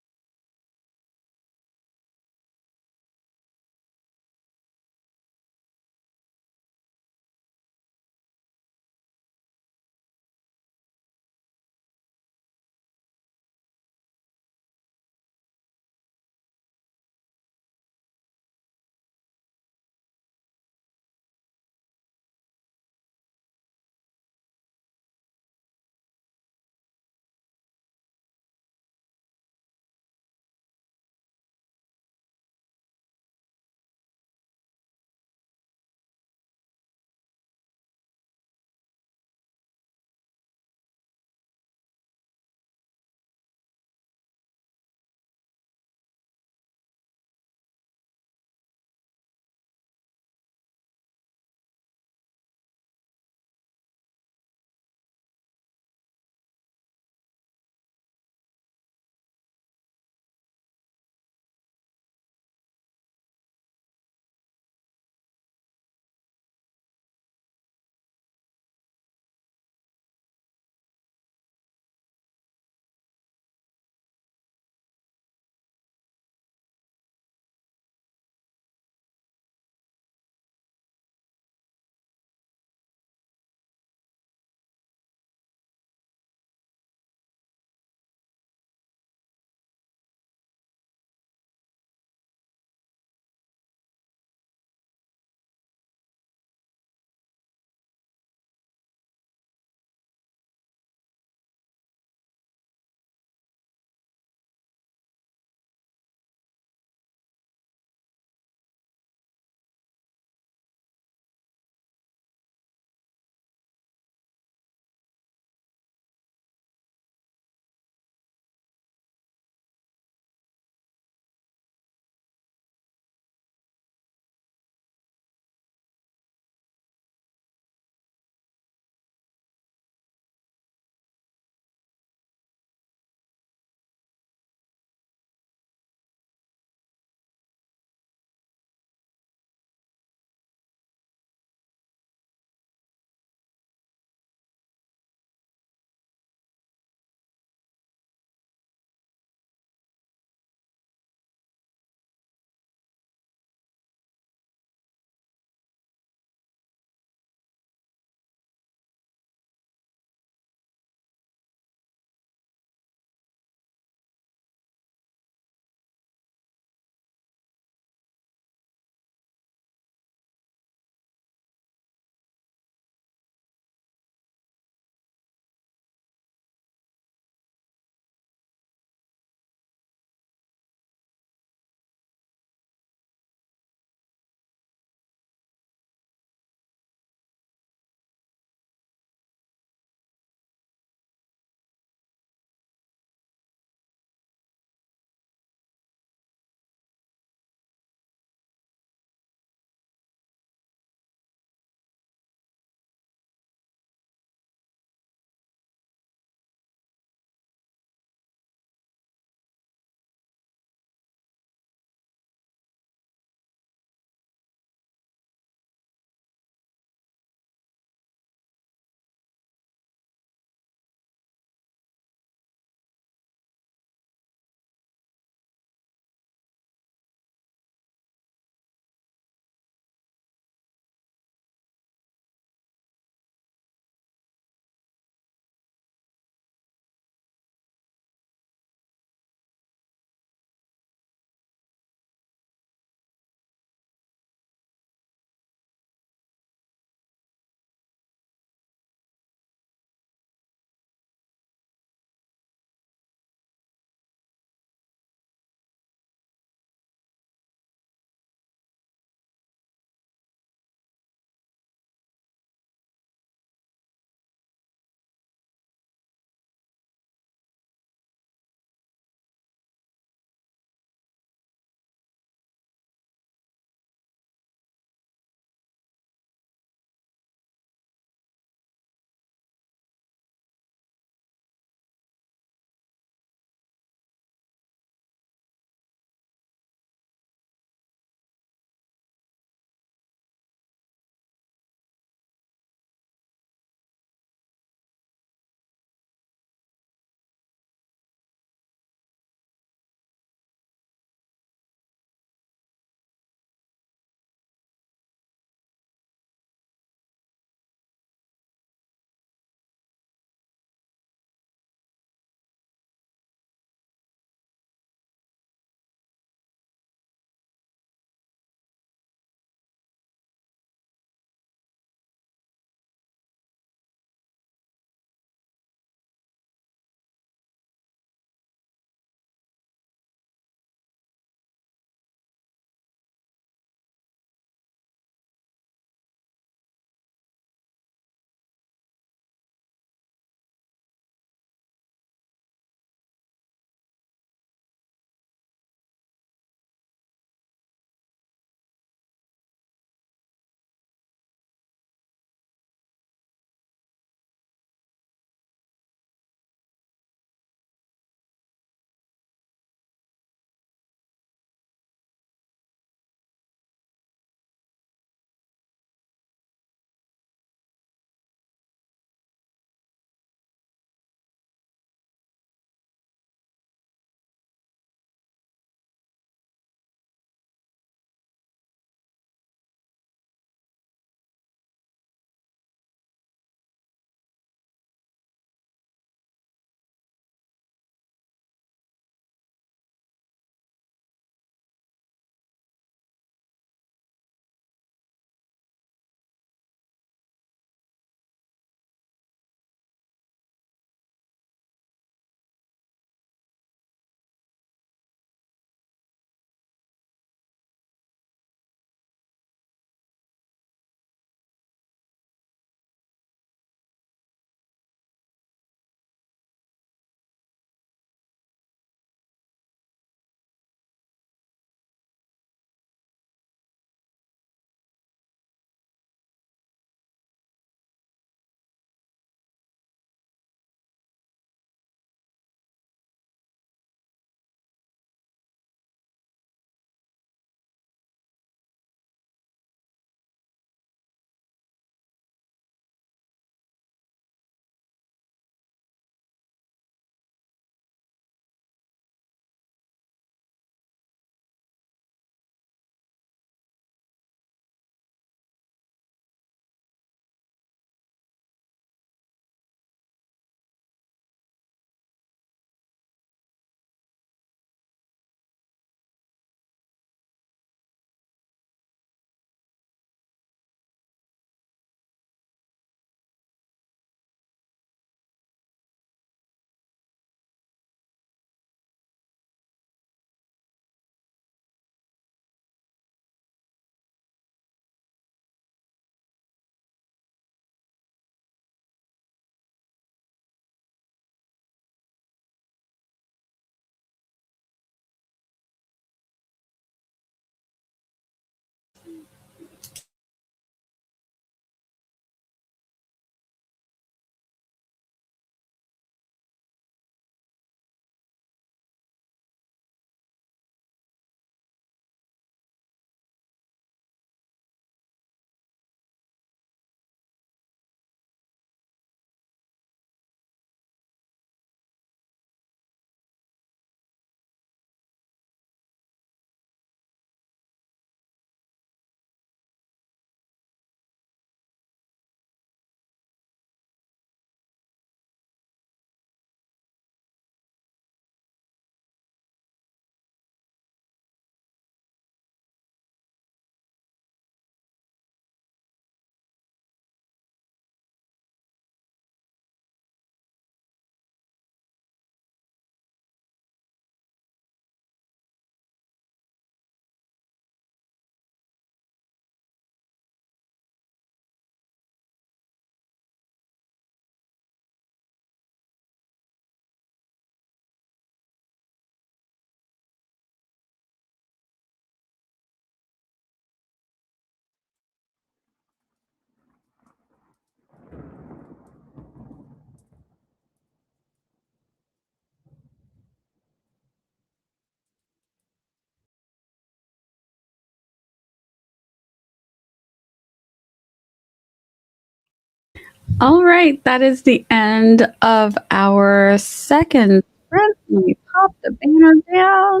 All right, that is the end of our second sprint. Let me pop the banner down.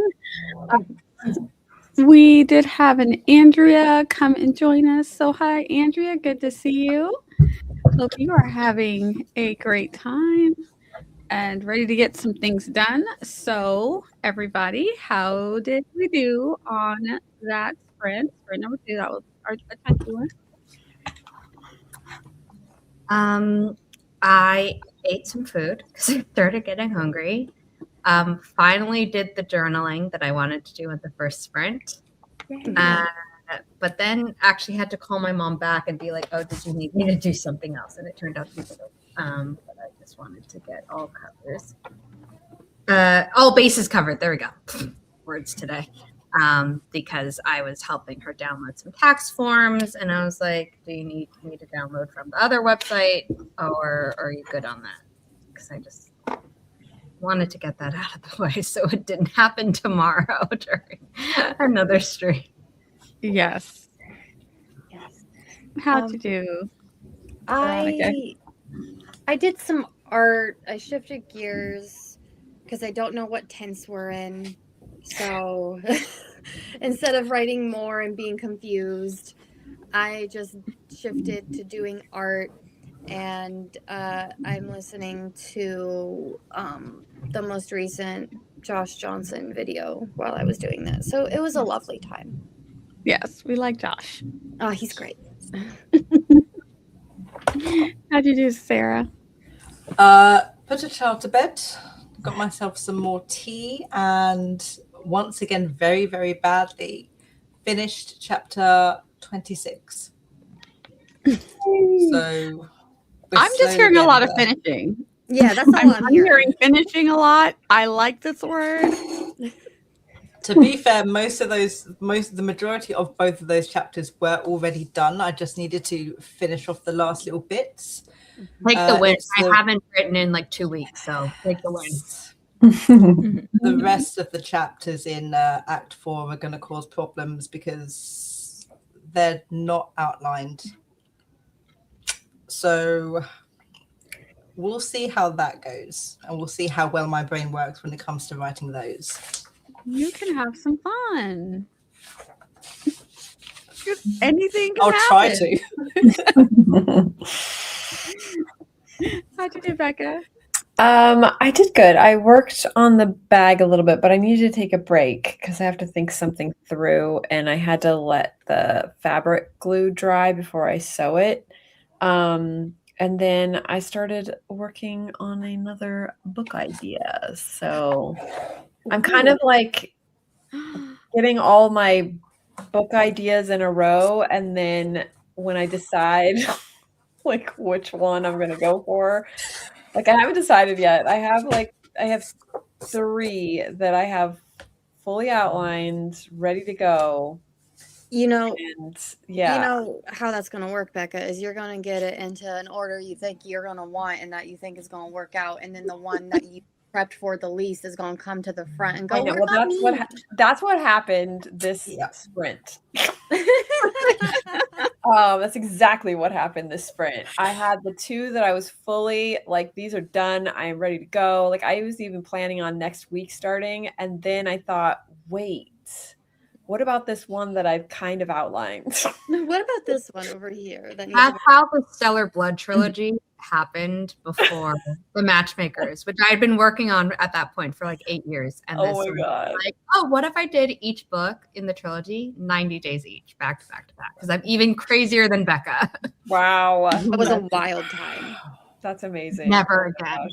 We did have an Andrea come and join us. So hi, Andrea. Good to see you. Hope you are having a great time and ready to get some things done. So everybody, how did we do on that sprint? Sprint number 2, that was our attacking one. I ate some food because I started getting hungry. Finally did the journaling that I wanted to do in the first sprint. But then actually had to call my mom back and be like, oh, did you need me to do something else? And it turned out to be but I just wanted to get all bases covered. There we go. Words today. Because I was helping her download some tax forms, and I was like, do you need me to download from the other website, or are you good on that? Because I just wanted to get that out of the way so it didn't happen tomorrow during another stream. Yes. How'd you do? I did some art. I shifted gears because I don't know what tense we're in. So instead of writing more and being confused, I just shifted to doing art, and I'm listening to the most recent Josh Johnson video while I was doing that. So it was a lovely time. Yes, we like Josh. Oh, he's great. How'd you do, Sarah? Put a child to bed, got myself some more tea, and once again, very, very badly, finished chapter 26. So I'm just hearing a lot of finishing. Yeah, that's all I'm hearing finishing a lot. I like this word. To be fair, the majority of both of those chapters were already done. I just needed to finish off the last little bits. Take the win. I haven't written in like 2 weeks, so take the win. The rest of the chapters in Act 4 are going to cause problems because they're not outlined. So we'll see how that goes, and we'll see how well my brain works when it comes to writing those. You can have some fun. Anything can I'll try happen. to. How'd you do, Becca? I did good. I worked on the bag a little bit, but I needed to take a break because I have to think something through, and I had to let the fabric glue dry before I sew it. And then I started working on another book idea. So I'm kind of like getting all my book ideas in a row, and then when I decide like which one I'm gonna go for, like I haven't decided yet. I have 3 that I have fully outlined, ready to go. You know, and yeah, you know how that's going to work, Becca, is you're going to get it into an order you think you're going to want and that you think is going to work out, and then the one that you prepped for the least is going to come to the front and go, I know. Well, that's what happened this sprint. That's exactly what happened this sprint. I had the 2 that I was fully like, these are done. I am ready to go. Like I was even planning on next week starting. And then I thought, wait, what about this one that I've kind of outlined? What about this one over here? That's how the Stellar Blood trilogy happened before the Matchmakers, which I had been working on at that point for like 8 years. And oh my God. Like, oh, what if I did each book in the trilogy 90 days each, back to back to back? Because I'm even crazier than Becca. Wow. It was a wild time. That's amazing. Never again.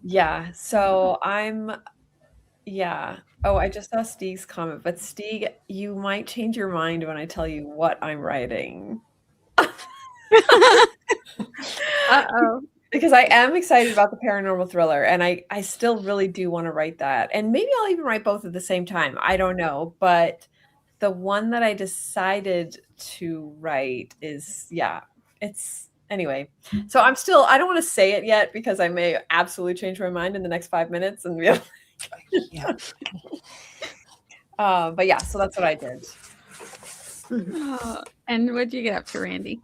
Yeah. So Oh, I just saw Stieg's comment, but Stieg, you might change your mind when I tell you what I'm writing. Uh-oh. Because I am excited about the paranormal thriller, and I still really do want to write that. And maybe I'll even write both at the same time. I don't know. But the one that I decided to write is, anyway. So I don't want to say it yet because I may absolutely change my mind in the next 5 minutes and be able but yeah, so that's what I did. And what'd you get up to, Randi?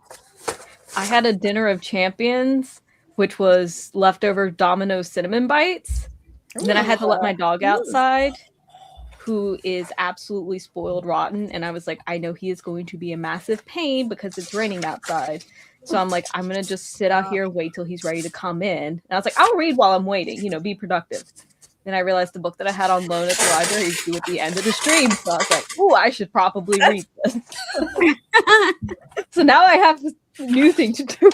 I had a dinner of champions, which was leftover Domino's cinnamon bites. And then I had to let my dog outside, who is absolutely spoiled rotten. And I was like, I know he is going to be in massive pain because it's raining outside. So I'm like, I'm going to just sit out here and wait till he's ready to come in. And I was like, I'll read while I'm waiting, you know, be productive. Then I realized the book that I had on loan at the library is due at the end of the stream. So I was like, oh, I should probably read this. So now I have this new thing to do.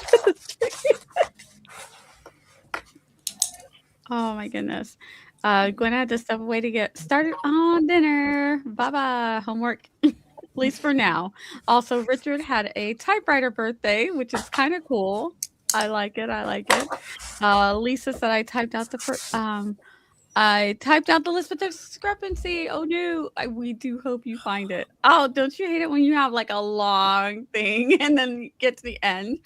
Oh my goodness. Gwen had to step away to get started on dinner. Bye-bye, homework. At least for now. Also, Richard had a typewriter birthday, which is kind of cool. I like it. Lisa said I typed out the list, but there's discrepancy. Oh no! We do hope you find it. Oh, don't you hate it when you have like a long thing and then you get to the end?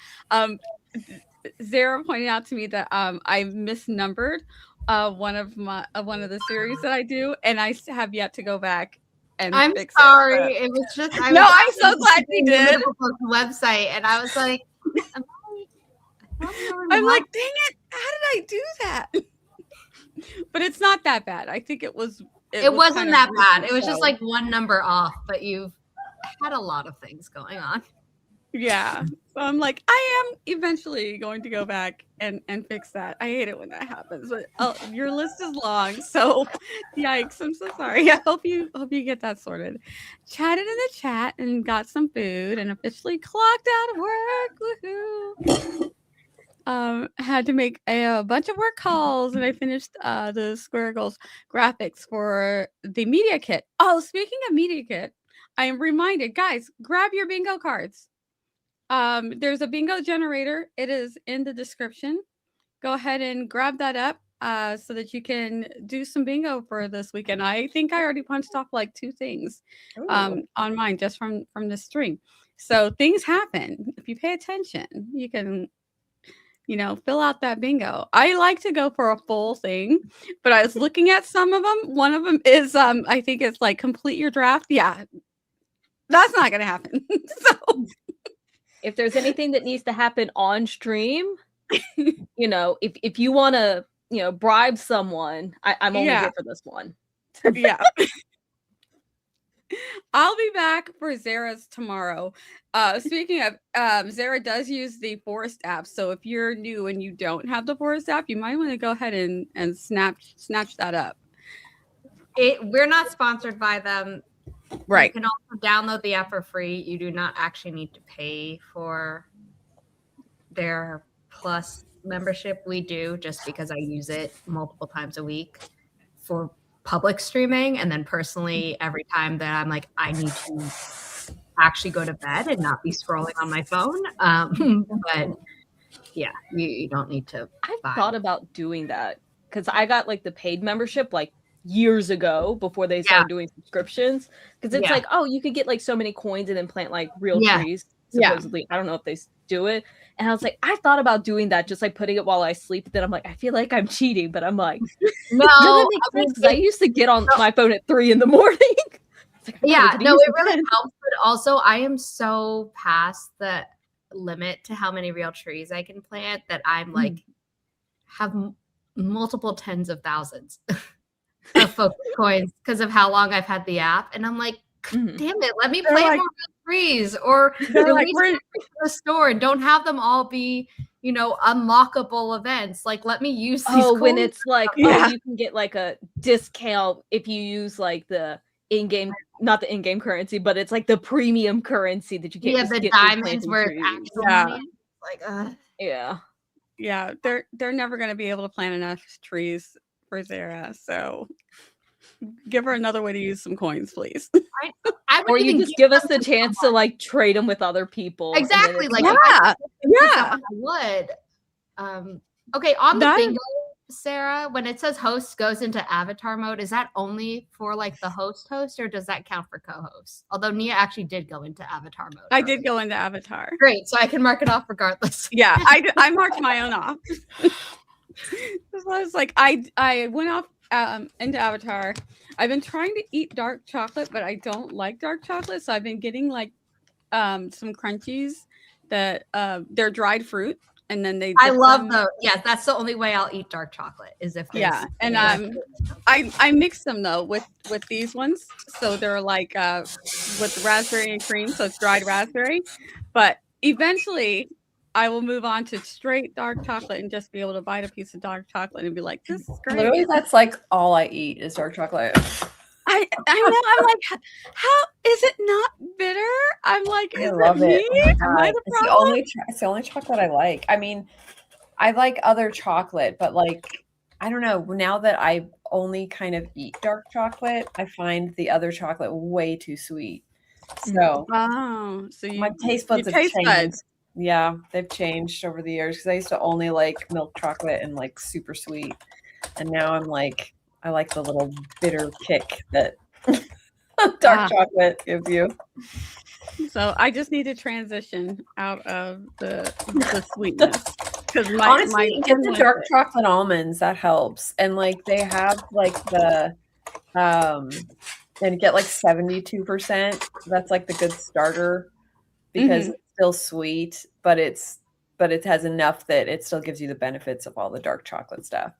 Zara pointed out to me that I misnumbered one of the series that I do, and I have yet to go back and I'm fix sorry. it. It was just I'm so glad you did. Inimitable Book website, and I was like, I'm like, dang it! How did I do that? But it's not that bad. I think it was. It wasn't kind of that bad. recent, It was just so- like one number off, but you've had a lot of things going on. Yeah. So I'm like, I am eventually going to go back and fix that. I hate it when that happens. But your list is long, so yikes. I'm so sorry. I hope you get that sorted. Chatted in the chat and got some food and officially clocked out of work. Woohoo! Had to make a bunch of work calls, and I finished the Square Goals graphics for the media kit. Oh, speaking of media kit, I am reminded, guys, grab your bingo cards. There's a bingo generator. It is in the description. Go ahead and grab that up so that you can do some bingo for this weekend. I think I already punched off like 2 things on mine just from the stream. So things happen. If you pay attention, you can, fill out that bingo. I like to go for a full thing, but I was looking at some of them. One of them is, I think it's like complete your draft. Yeah, that's not going to happen. So. If there's anything that needs to happen on stream, if you want to, bribe someone, I'm only here for this one. Yeah. I'll be back for Zara's tomorrow. Speaking of, Zara does use the Forest app. So if you're new and you don't have the Forest app, you might want to go ahead and snatch that up. We're not sponsored by them. Right. You can also download the app for free. You do not actually need to pay for their Plus membership. We do, just because I use it multiple times a week for public streaming. And then personally, every time that I'm like, I need to actually go to bed and not be scrolling on my phone. But yeah, you don't need to. I've thought about doing that because I got like the paid membership like years ago before they started doing subscriptions, because it's like, oh, you could get like so many coins and then plant like real trees supposedly. I don't know if they do it, and I was like, I thought about doing that, just like putting it while I sleep. Then I'm like, I feel like I'm cheating, but I'm like, no, that makes sense, 'cause I used to get on my phone at 3 in the morning. Like, it really helps, but also I am so past the limit to how many real trees I can plant that I'm like have multiple tens of thousands of focus coins because of how long I've had the app, and I'm like, damn it, let me plant more real trees, or release them to the store, and don't have them all be, unlockable events. Like, let me use these coins. When it's like, you can get like a discount if you use like the in-game, not the in-game currency, but it's like the premium currency that you get. The diamonds where it's actual money. Like, yeah, they're never going to be able to plant enough trees for Zara, so give her another way to use some coins, please. I or you just give us the chance to like trade them with other people. Exactly. Like, I would. Okay, on the bingo, Sarah, when it says host goes into avatar mode, is that only for like the host, or does that count for co-host? Although Nia actually did go into avatar mode. I did go into avatar. Great, so I can mark it off regardless. Yeah, I marked my own off. So I was like, I went off into avatar. I've been trying to eat dark chocolate, but I don't like dark chocolate, so I've been getting like some crunchies that they're dried fruit, and then they. I dip love them. those. Yes, that's the only way I'll eat dark chocolate is if there's Yeah, and I mix them though with these ones, so they're like with raspberry and cream, so it's dried raspberry. But eventually, I will move on to straight dark chocolate and just be able to bite a piece of dark chocolate and be like, "This is great." Literally, that's like all I eat is dark chocolate. I know. I'm like, how is it not bitter? I'm like, I is love it me? it. Oh Am my I God. the It's the problem? only chocolate I like. I mean, I like other chocolate, but like, I don't know. Now that I only kind of eat dark chocolate, I find the other chocolate way too sweet. So Oh, so my taste buds have taste changed. buds. Yeah, they've changed over the years because I used to only like milk chocolate and like super sweet, and now I'm like, I like the little bitter kick that dark chocolate gives you. So I just need to transition out of the sweetness because Honestly, get the dark chocolate. chocolate almonds. That helps, and like they have like the and get like 72%. That's like the good starter because it's still sweet, but it has enough that it still gives you the benefits of all the dark chocolate stuff.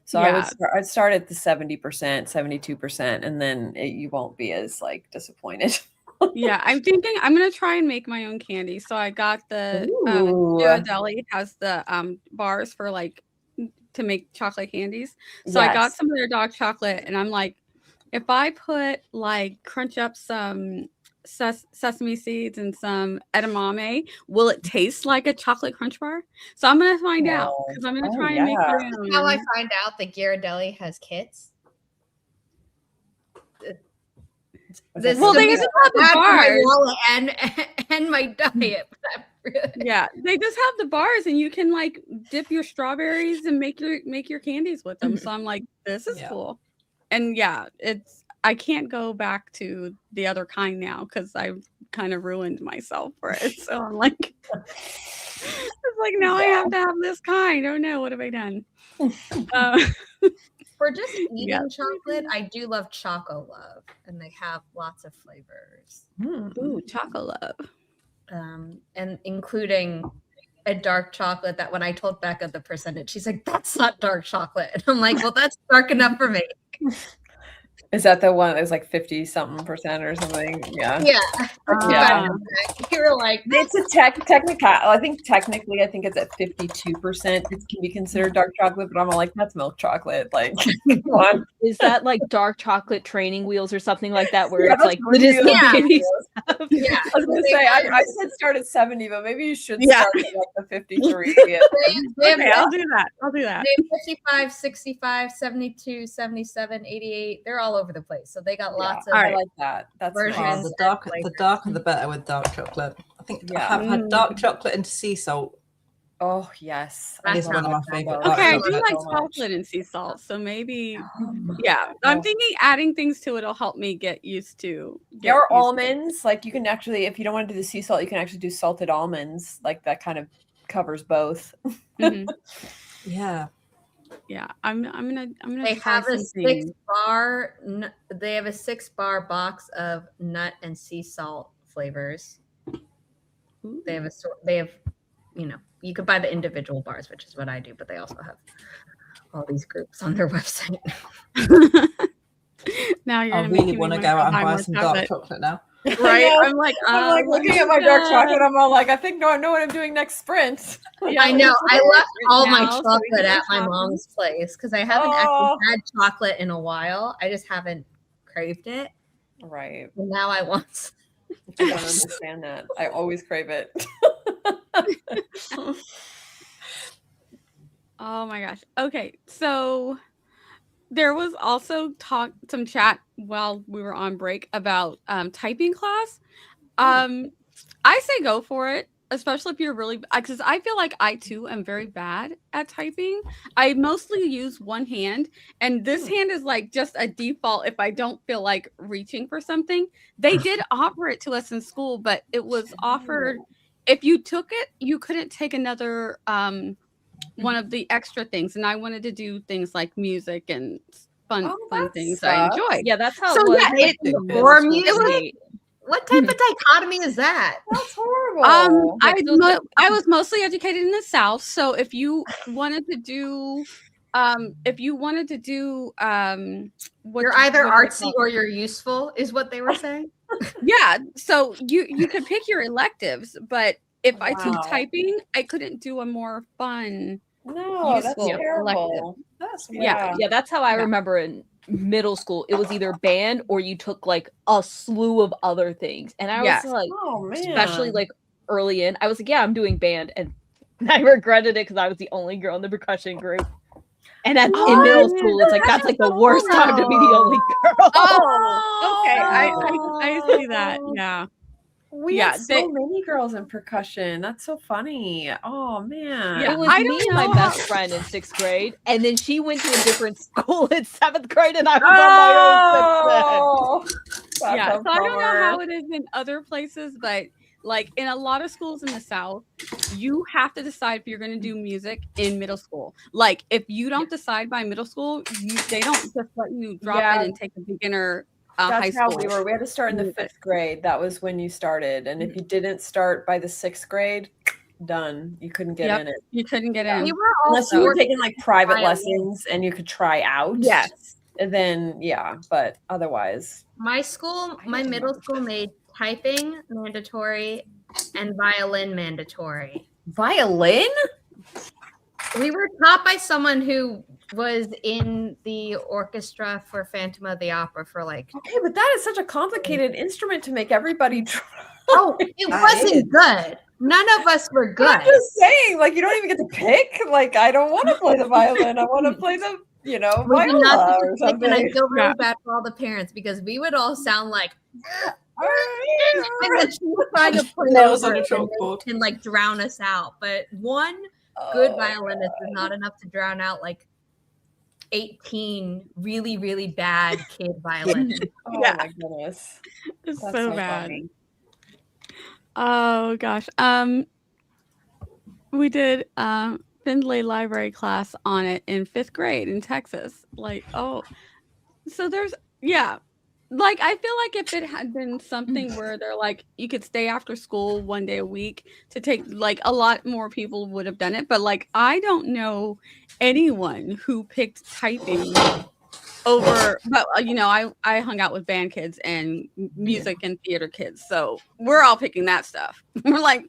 So I'd start at the 70%, 72%, and then you won't be as like disappointed. Yeah, I'm thinking I'm gonna try and make my own candy. So I got the Ghirardelli has the bars for like to make chocolate candies. So I got some of their dark chocolate, and I'm like, if I put like crunch up some sesame seeds and some edamame, will it taste like a chocolate crunch bar? So I'm gonna find out because I'm gonna try and make my own. How I find out that Ghirardelli has kits. This well, they just have the bars and my diet. Yeah, they just have the bars, and you can like dip your strawberries and make your candies with them. So I'm like, this is cool, and I can't go back to the other kind now because I've kind of ruined myself for it. So I'm like, it's like now I have to have this kind. Oh no, what have I done? For just eating chocolate, I do love Choco Love, and they have lots of flavors. Ooh, Choco Love. And including a dark chocolate that when I told Becca the percentage, she's like, that's not dark chocolate. And I'm like, well, that's dark enough for me. Is that the one that's like 50-something% or something? Yeah. Yeah. You were like, it's a technical. I think it's at 52%. It can be considered dark chocolate, but I'm like, that's milk chocolate. Like, come on. Is that like dark chocolate training wheels or something like that? Where it's like babies? I was gonna say I said start at 70, but maybe you should start at like the 53. Okay, I'll do that. They have 55, 65, 72, 77, 88. They're all over the place. So they got lots of I like that. That's versions. nice. The darker the better with dark chocolate. I think I have had dark chocolate into sea salt. Oh yes, It's one of my favorite. Okay, I do like chocolate and sea salt, so maybe I'm thinking adding things to it'll help me get used to. There are almonds, like you can actually, if you don't want to do the sea salt, you can actually do salted almonds. Like that kind of covers both. Yeah. Yeah, I'm gonna. They have a 6-bar. They have a 6-bar box of nut and sea salt flavors. Ooh. They have, you could buy the individual bars, which is what I do, but they also have all these groups on their website. Now you're. I really want to go out and buy some dark chocolate now. Right? I'm like looking at my dark chocolate. I'm all like, I think I know what I'm doing next sprint. Yeah, I know. I left all my chocolate at my mom's place because I haven't actually had chocolate in a while. I just haven't craved it. Right. And now I want. I don't understand that. I always crave it. Oh my gosh. Okay, so there was also some chat while we were on break about typing class. I say go for it, especially if you're really, because I feel like I too am very bad at typing. I mostly use one hand, and this hand is like just a default if I don't feel like reaching for something. They did offer it to us in school, but it was offered if you took it, you couldn't take another one of the extra things, and I wanted to do things like music and fun things I enjoy. Yeah, that's how so it was. More music. What type of dichotomy is that? That's horrible. terrible. I was mostly educated in the South, so if you wanted to do, You're either artsy or you're useful, is what they were saying. yeah, so you could pick your electives, but if I took Wow. typing, I couldn't do a more fun. No, that's Useful terrible. That's Yeah. Yeah, that's how I Yeah. remember in middle school. It was either band or you took like a slew of other things. And I Yes. was like, Oh man. especially like early in, I was like, yeah, I'm doing band. And I regretted it because I was the only girl in the percussion group. And in middle school, it's like that's like the worst time to be the only girl. Oh, okay. I see that. Yeah. We had so many girls in percussion. That's so funny. Oh man. Yeah, it was me and my best friend in 6th grade, and then she went to a different school in 7th grade, and I was on my own since then. Yeah, so I don't know how it is in other places, but like in a lot of schools in the South, you have to decide if you're going to do music in middle school. Like if you don't decide by middle school, they don't just let you drop in and take a beginner high school. That's how we were. We had to start in the 5th grade. That was when you started. And if you didn't start by the 6th grade, done. You couldn't get in it. You couldn't get in. Unless you were taking like private lessons and you could try out. Yes. And then, yeah, but otherwise. My middle school made typing mandatory and violin mandatory. Violin? We were taught by someone who was in the orchestra for Phantom of the Opera for like. Okay, but that is such a complicated instrument to make everybody try. Oh, it wasn't good. None of us were good. I'm just saying, like, you don't even get to pick. Like, I don't want to play the violin. I want to play the, viola or something. And I feel really bad for all the parents because we would all sound like. And then she was trying to play and like drown us out. But one good violinist is not enough to drown out like 18 really, really bad kid violinists. Oh my goodness. It's so bad. Funny. Oh gosh. We did Findlay library class on it in 5th grade in Texas. Like, so there's like I feel like if it had been something where they're like you could stay after school one day a week to take, like a lot more people would have done it. But like I don't know anyone who picked typing over, but I hung out with band kids and music and theater kids, so we're all picking that stuff. We're like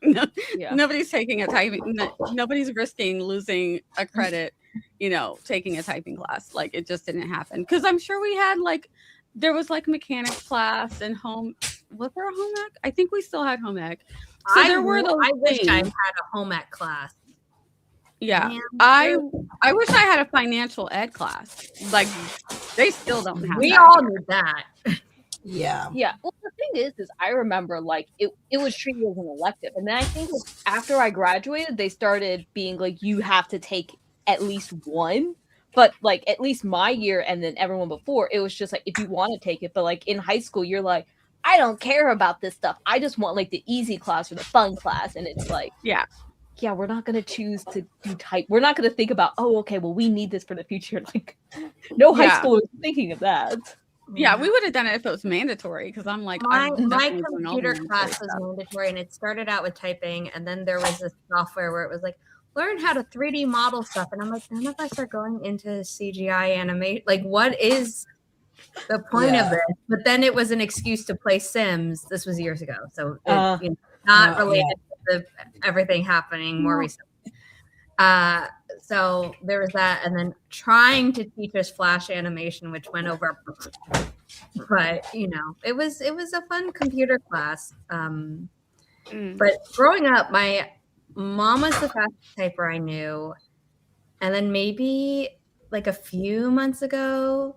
nobody's taking a typing, nobody's risking losing a credit, taking a typing class. Like it just didn't happen because I'm sure we had like there was like mechanics class and was there a home ec? I think we still had home ec. So I wish I had a home ec class. Yeah, man, I wish I had a financial ed class. Like they still don't have. We all need that. Yeah. Yeah. Well, the thing is I remember like it was treated as an elective, and then I think after I graduated, they started being like you have to take at least one. But like at least my year and then everyone before, it was just like if you want to take it. But like in high school, you're like, I don't care about this stuff. I just want like the easy class or the fun class, and it's like yeah, we're not going to choose to do type. We're not going to think about, okay, well, we need this for the future. Like, no high school is thinking of that. Yeah, we would have done it if it was mandatory because I'm like, my computer class was mandatory, and it started out with typing, and then there was this software where it was like, learn how to 3D model stuff. And I'm like, none of us are going into CGI animation. Like, what is the point of this? But then it was an excuse to play Sims. This was years ago. So not related to everything happening more recently. So there was that. And then trying to teach us Flash animation, which went over. But, it was a fun computer class. But growing up, my mom was the fastest typer I knew. And then maybe like a few months ago,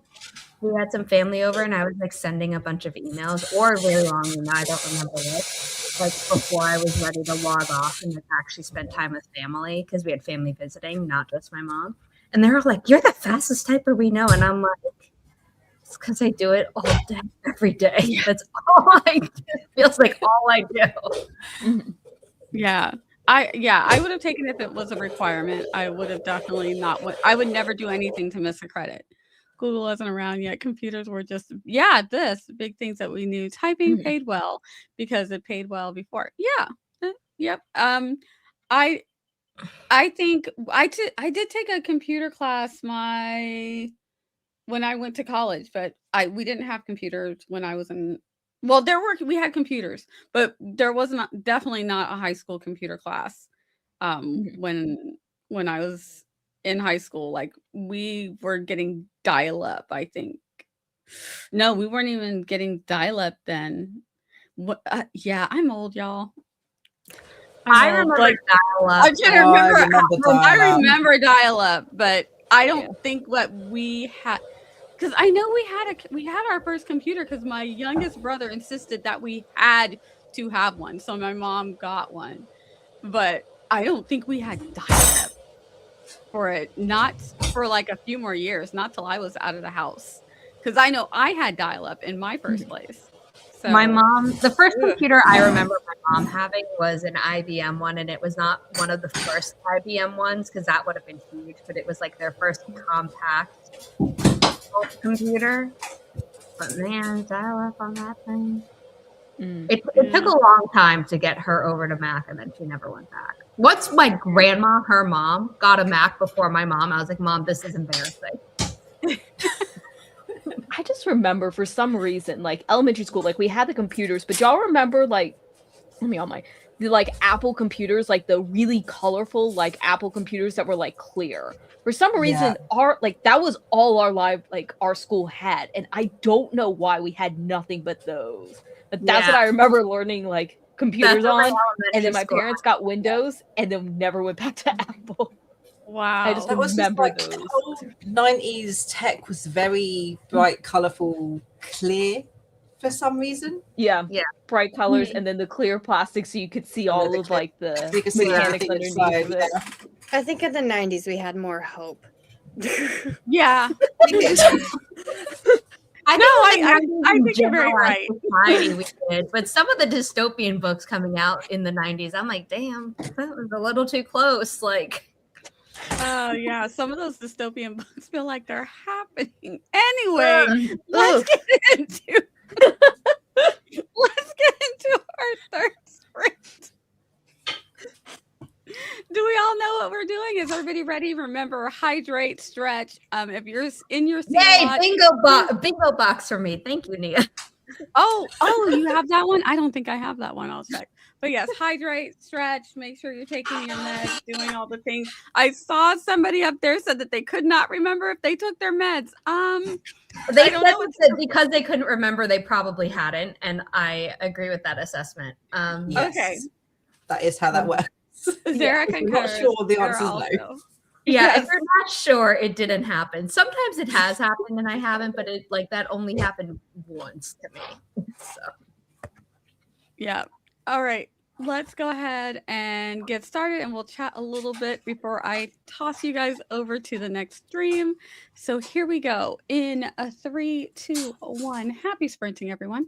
we had some family over and I was like sending a bunch of emails or a really long email. I don't remember what, like before I was ready to log off and actually spend time with family because we had family visiting, not just my mom. And they were like, you're the fastest typer we know. And I'm like, it's because I do it all day, every day. That's all I do. It feels like all I do. Yeah. I would have taken it if it was a requirement. I would have definitely not. I would never do anything to miss a credit. Google wasn't around yet. Computers were just big things that we knew. Typing paid well because it paid well before. Yeah, Yep. I I think I did take a computer class when I went to college, but we didn't have computers when I was in. Well, we had computers, but there was not definitely not a high school computer class. Mhm. When I was in high school, like we were getting dial up. I think no, we weren't even getting dial up then. What? Yeah, I'm old, y'all. I Old. remember Like dial-up. I'm trying to Oh, I remember. remember I dial-up. remember dial up, but I Yeah. don't think what we had. Because I know we had our first computer because my youngest brother insisted that we had to have one, so my mom got one. But I don't think we had dial-up for it. Not for like a few more years. Not till I was out of the house. Because I know I had dial-up in my first place. My So mom, the first ugh. computer I remember my mom having was an IBM one, and it was not one of the first IBM ones because that would have been huge, but it was like their first compact computer. But man, dial up on that thing. Mm. It took Yeah. a long time to get her over to Mac, and then she never went back. Once my grandma, her mom, got a Mac before my mom, I was like, Mom, this is embarrassing. I just remember for some reason, like elementary school, like we had the computers, but y'all remember like let me on my the like Apple computers, like the really colorful like Apple computers that were like clear. For some Yeah. reason, our like that was all our live like our school had, and I don't know why we had nothing but those. But that's what Yeah, I remember learning like computers that's what my on, and elementary then my school. parents got Windows, and then never went back to Apple. I just Wow. That was just remember like those. old 90s tech was very bright, colourful, clear for some reason. Yeah, Yeah. bright colors, and then the clear plastic, so you could see And then all the of clip, like the you can see mechanics everything underneath inside. of it. Yeah. I think in the 90s we had more hope. Yeah. We did. I No, think in the 90s I in think you're very general as right. society we did, but some of the dystopian books coming out in the 90s, I'm like, damn, that was a little too close. Like, Oh yeah, some of those dystopian books feel like they're happening. Anyway, let's ugh. get into our third sprint. Do we all know what we're doing? Is everybody ready? Remember, hydrate, stretch. If you're in your seat a Yay, lot. bingo box for me. Thank you, Nia. Oh, you have that one? I don't think I have that one. I'll check. But yes, hydrate, stretch, make sure you're taking your meds, doing all the things. I saw somebody up there said that they could not remember if they took their meds. They I don't said know. that because they couldn't remember, they probably hadn't, and I agree with that assessment. Yes. Okay. That is how that works. Zara If you're concurs. not sure, the Zara answer is no. also. Yeah, Yes. if you're not sure, it didn't happen. Sometimes it has happened and I haven't, but it like that only happened once to me. So Yeah. All right. Let's go ahead and get started, and we'll chat a little bit before I toss you guys over to the next stream. So here we go. In a 3, 2, 1. Happy sprinting, everyone.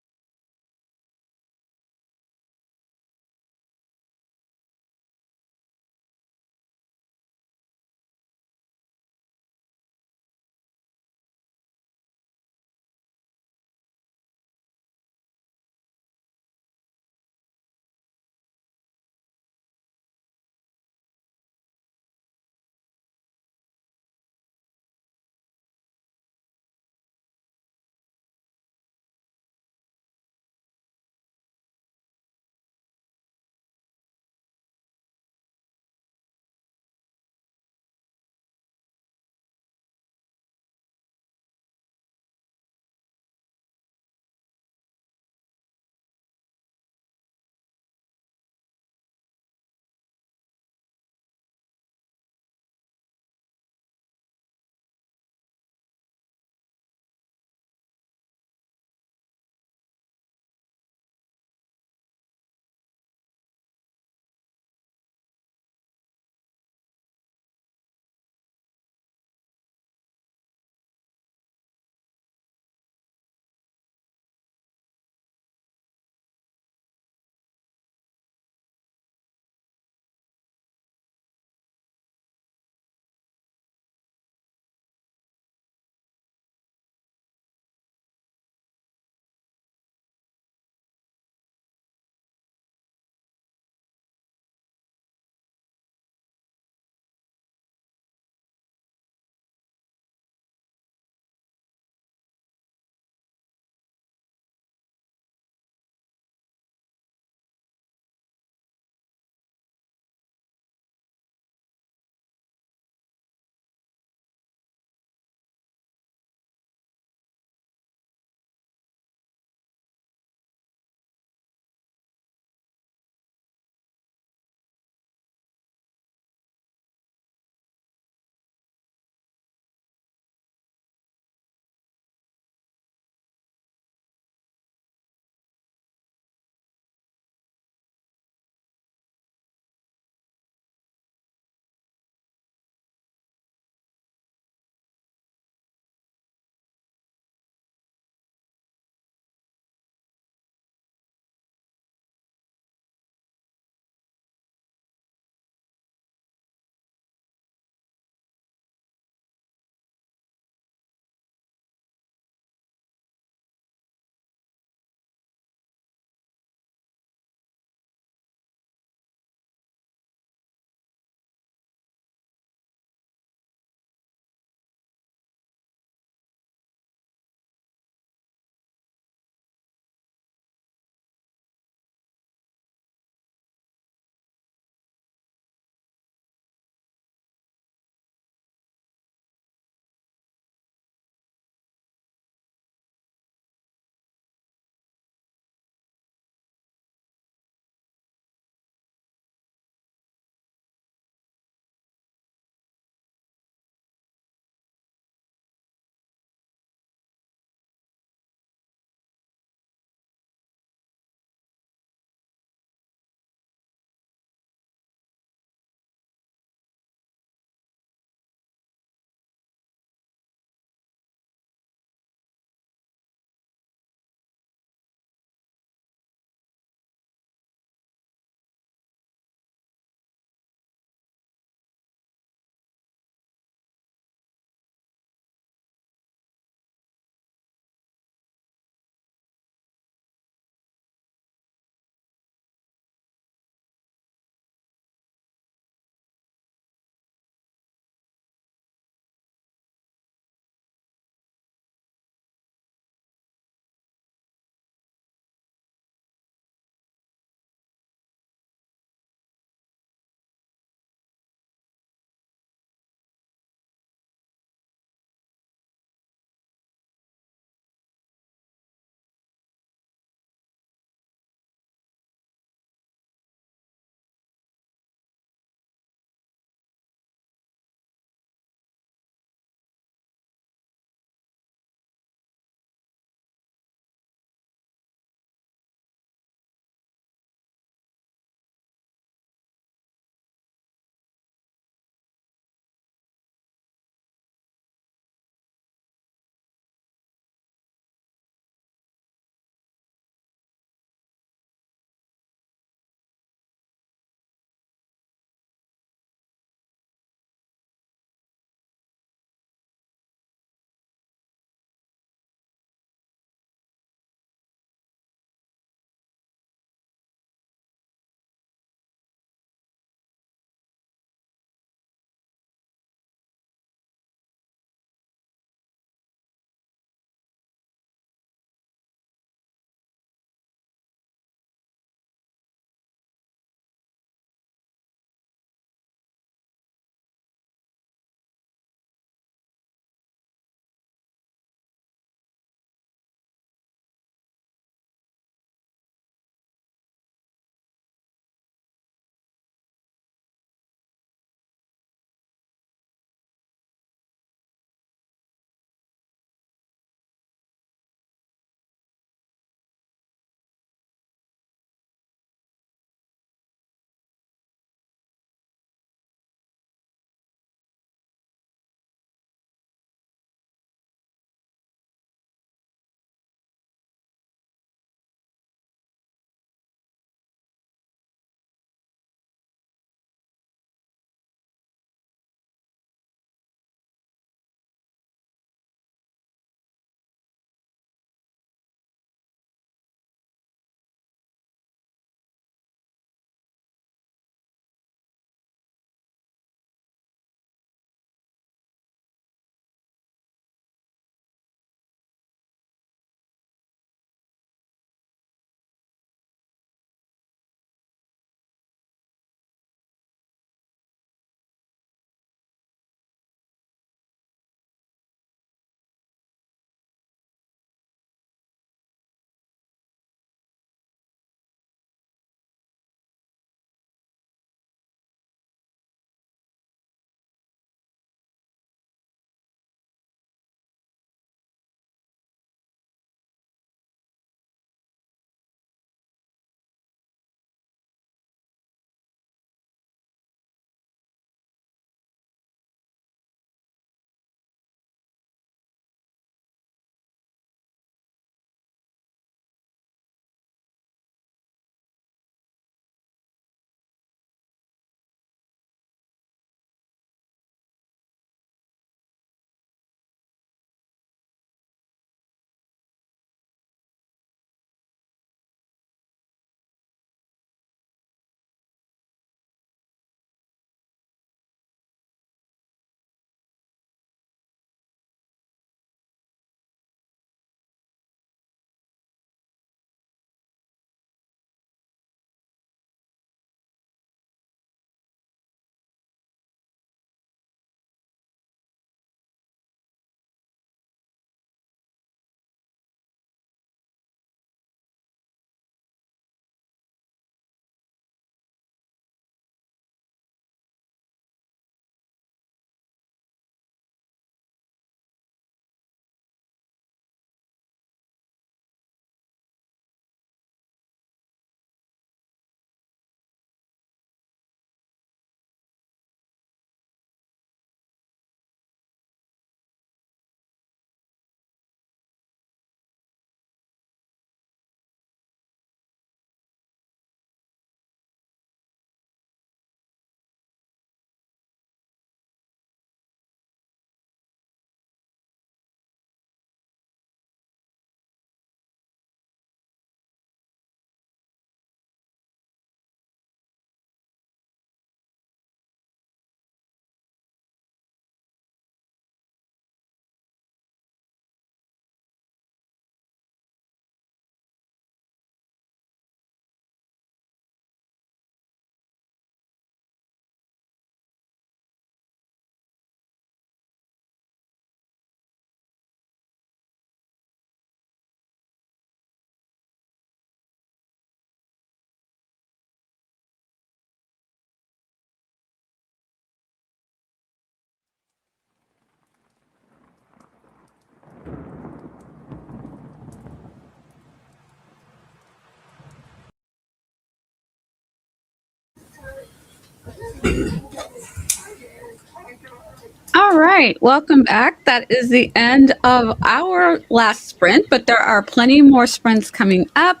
All right, welcome back. That is the end of our last sprint, but there are plenty more sprints coming up.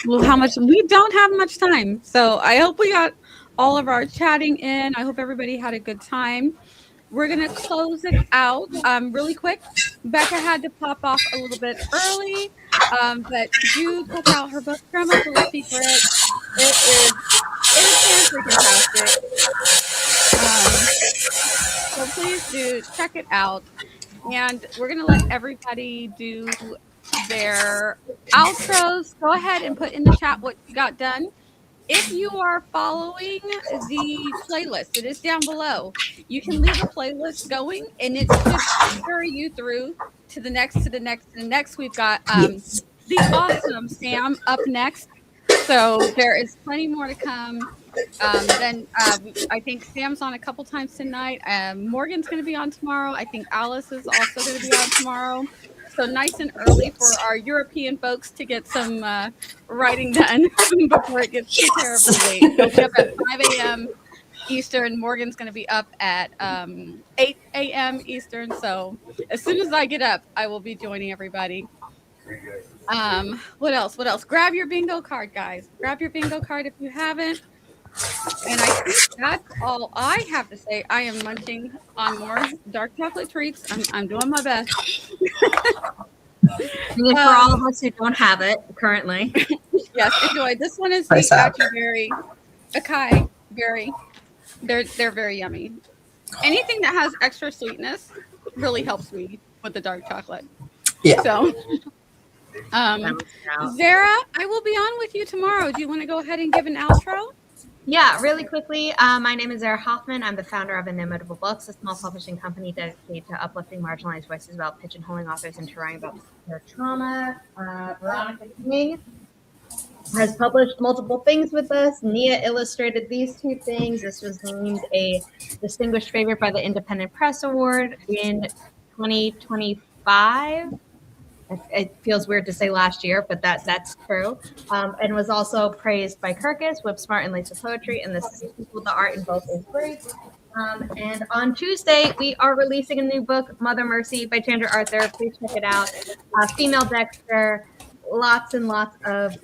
Well, how much? We don't have much time, so I hope we got all of our chatting in. I hope everybody had a good time. We're gonna close it out really quick. Becca had to pop off a little bit early, but do check out her book, Grandma's Little Secret. It is fantastic. So please do check it out. And we're going to let everybody do their outros. Go ahead and put in the chat what you got done. If you are following the playlist, it is down below. You can leave a playlist going, and it should carry you through to the next, to the next, to the next. We've got the awesome Sam up next. So there is plenty more to come. Then I think Sam's on a couple times tonight. Morgan's going to be on tomorrow. I think Alice is also going to be on tomorrow. So nice and early for our European folks to get some writing done before it gets too terribly late. We'll be up at 5 a.m. Eastern. Morgan's going to be up at 8 a.m. Eastern. So as soon as I get up, I will be joining everybody. What else? Grab your bingo card, guys. Grab your bingo card if you haven't. And I think that's all I have to say. I am munching on more dark chocolate treats. I'm doing my best. And for all of us who don't have it currently. Yes, enjoy. This one is the acai berry. They're very yummy. Anything that has extra sweetness really helps me with the dark chocolate. Yeah. So Zara, I will be on with you tomorrow. Do you want to go ahead and give an outro? Yeah, really quickly. My name is Zara Hoffman. I'm the founder of Inimitable Books, a small publishing company dedicated to uplifting marginalized voices about pigeonholing authors and to writing about their trauma. Veronica King has published multiple things with us. Nia illustrated these two things. This was named a distinguished favorite by the Independent Press Award in 2025. It feels weird to say last year, but that's true. And was also praised by Kirkus, Whip Smart, and Lisa Poetry. And this is People, the Art in Both is Great. And on Tuesday, we are releasing a new book, Mother Mercy by Chandra Arthur. Please check it out. Female Dexter, lots and lots of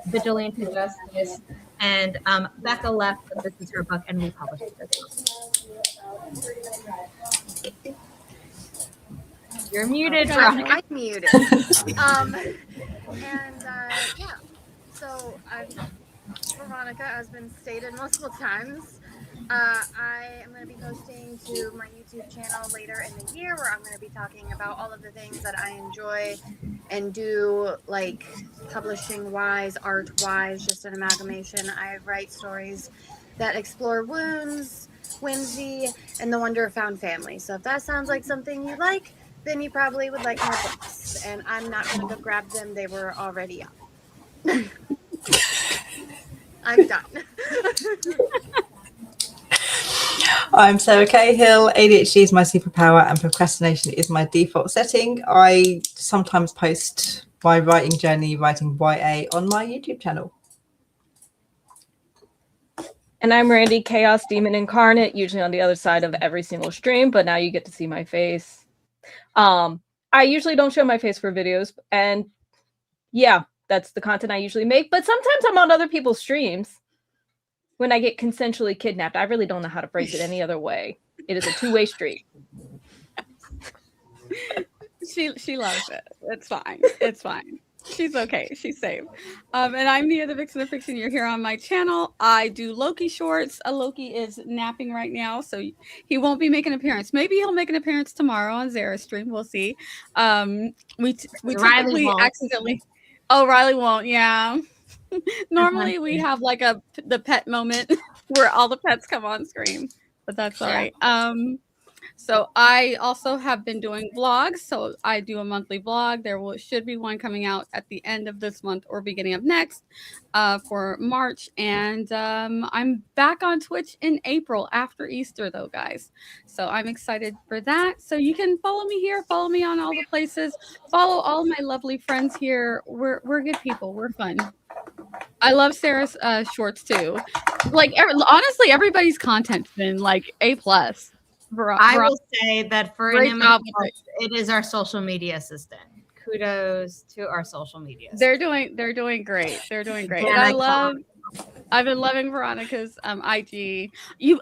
vigilante justice. And Becca left, but this is her book, and we published it. You're muted, Veronica. I'm muted. Yeah. So Veronica has been stated multiple times. I am going to be posting to my YouTube channel later in the year where I'm going to be talking about all of the things that I enjoy and do, like publishing wise, art wise, just an amalgamation. I write stories that explore wounds, whimsy, and the wonder of found family. So if that sounds like something you like, then you probably would like my books. And I'm not going to go grab them. They were already up. I'm done. I'm Sarah Cahill. ADHD is my superpower and procrastination is my default setting. I sometimes post my writing journey, writing YA, on my YouTube channel. And I'm Randi, Chaos Demon Incarnate, usually on the other side of every single stream, but now you get to see my face. I usually don't show my face for videos, and yeah, that's the content I usually make, but sometimes I'm on other people's streams when I get consensually kidnapped. I really don't know how to phrase it any other way. It is a two-way street. She loves it. It's fine. It's fine. She's okay. She's safe. And I'm Nia Vixen Of Fiction. You're here on my channel. I do Loki shorts. Loki is napping right now, so he won't be making an appearance. Maybe he'll make an appearance tomorrow on Zara's stream. We'll see. We typically accidentally. Oh, Riley won't. Yeah. Normally we have like the pet moment where all the pets come on screen, but that's all right. So I also have been doing vlogs. So I do a monthly vlog. There should be one coming out at the end of this month or beginning of next for March. And I'm back on Twitch in April after Easter, though, guys. So I'm excited for that. So you can follow me here, follow me on all the places, follow all my lovely friends here. We're good people. We're fun. I love Sarah's shorts too. Like honestly, everybody's content's been like A+. I will say that for Great job Inimitable, with it is our social media assistant. Kudos to our social media. They're doing great. They're doing great. And And I've been loving Veronica's IG.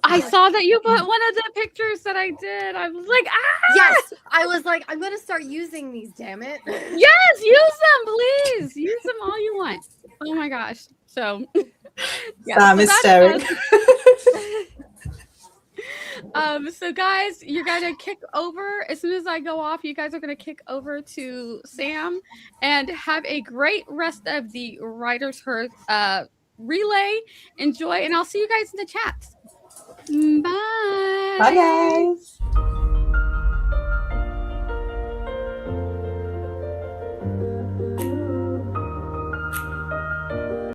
I saw that you put one of the pictures that I did. I was like, Yes, I was like, I'm gonna start using these. Damn it! Yes, use them, please. Use them all you want. Oh my gosh. So, yeah, Sam is staring. So guys, you're gonna kick over as soon as I go off. You guys are gonna kick over to Sam and have a great rest of the Writers Hearth relay. Enjoy, and I'll see you guys in the chats. Bye. Bye, guys.